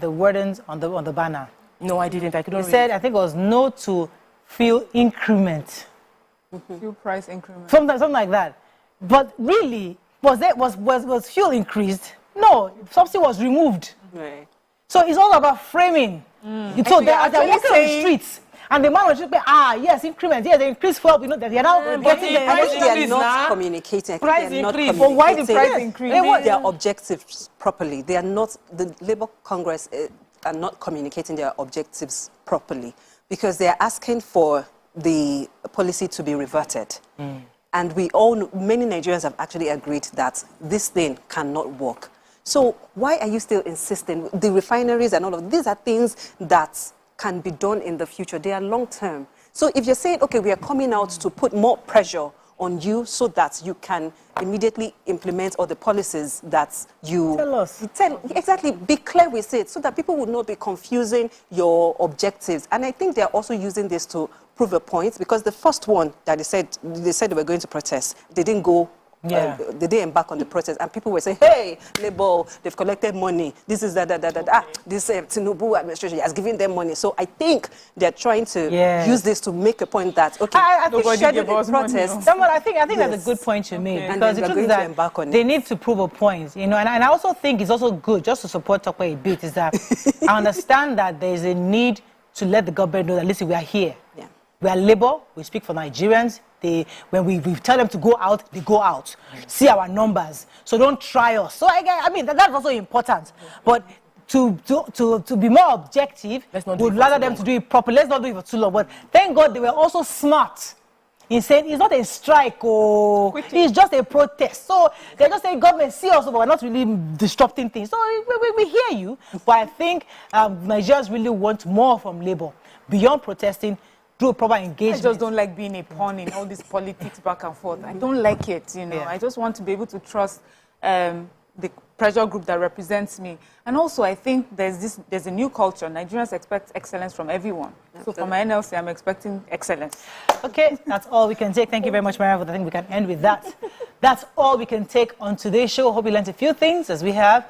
wordings on the banner? No, I didn't. I couldn't. It said, I think it was no to fuel increment. Fuel price increment. Something like that. But really, was fuel increased? No, subsidy was removed. Right. So it's all about framing. So they're walking on the streets. And the man was just yes, increment. Yes, they increase fuel. You know that they are now getting the price. They are not communicating. Price increase. But why the price increase? Their objectives properly. They are not. The Labour Congress are not communicating their objectives properly because they are asking for the policy to be reverted. And we all know, many Nigerians have actually agreed that this thing cannot work. So why are you still insisting? The refineries and all of these are things that can be done in the future. They are long-term. So if you're saying, okay, we are coming out to put more pressure on you so that you can immediately implement all the policies that you... Tell us. Exactly. Be clear with it so that people will not be confusing your objectives. And I think they're also using this to prove a point because the first one that they said they were going to protest, they didn't go... they didn't embark on the protest, and people were saying, hey, Labour, they've collected money. This is this Tinubu administration has given them money. So I think they're trying to use this to make a point that, okay, I think schedule a protest. I think that's a good point you made. Because the truth is that they need to prove a point, you know, and I also think it's also good, just to support Tokwe a bit, is that I understand that there is a need to let the government know that, listen, we are here. Yeah. We are Labour, we speak for Nigerians. When we tell them to go out, they go out. See our numbers. So don't try us. So I mean, that's also important. But to be more objective, would rather them to do it properly. Let's not do it for too long. But thank God they were also smart in saying it's not a strike or it's just a protest. So they're just saying government see us, but we're not really disrupting things. So we hear you, but I think Nigerians really want more from Labour beyond protesting. Do proper engagement. I just don't like being a pawn in all this politics back and forth. I don't like it, you know. Yeah. I just want to be able to trust the pressure group that represents me. And also, I think there's a new culture. Nigerians expect excellence from everyone. Absolutely. So for my NLC, I'm expecting excellence. Okay, that's all we can take. Thank you very much, Maria. I think we can end with that. That's all we can take on today's show. Hope you learned a few things, as we have.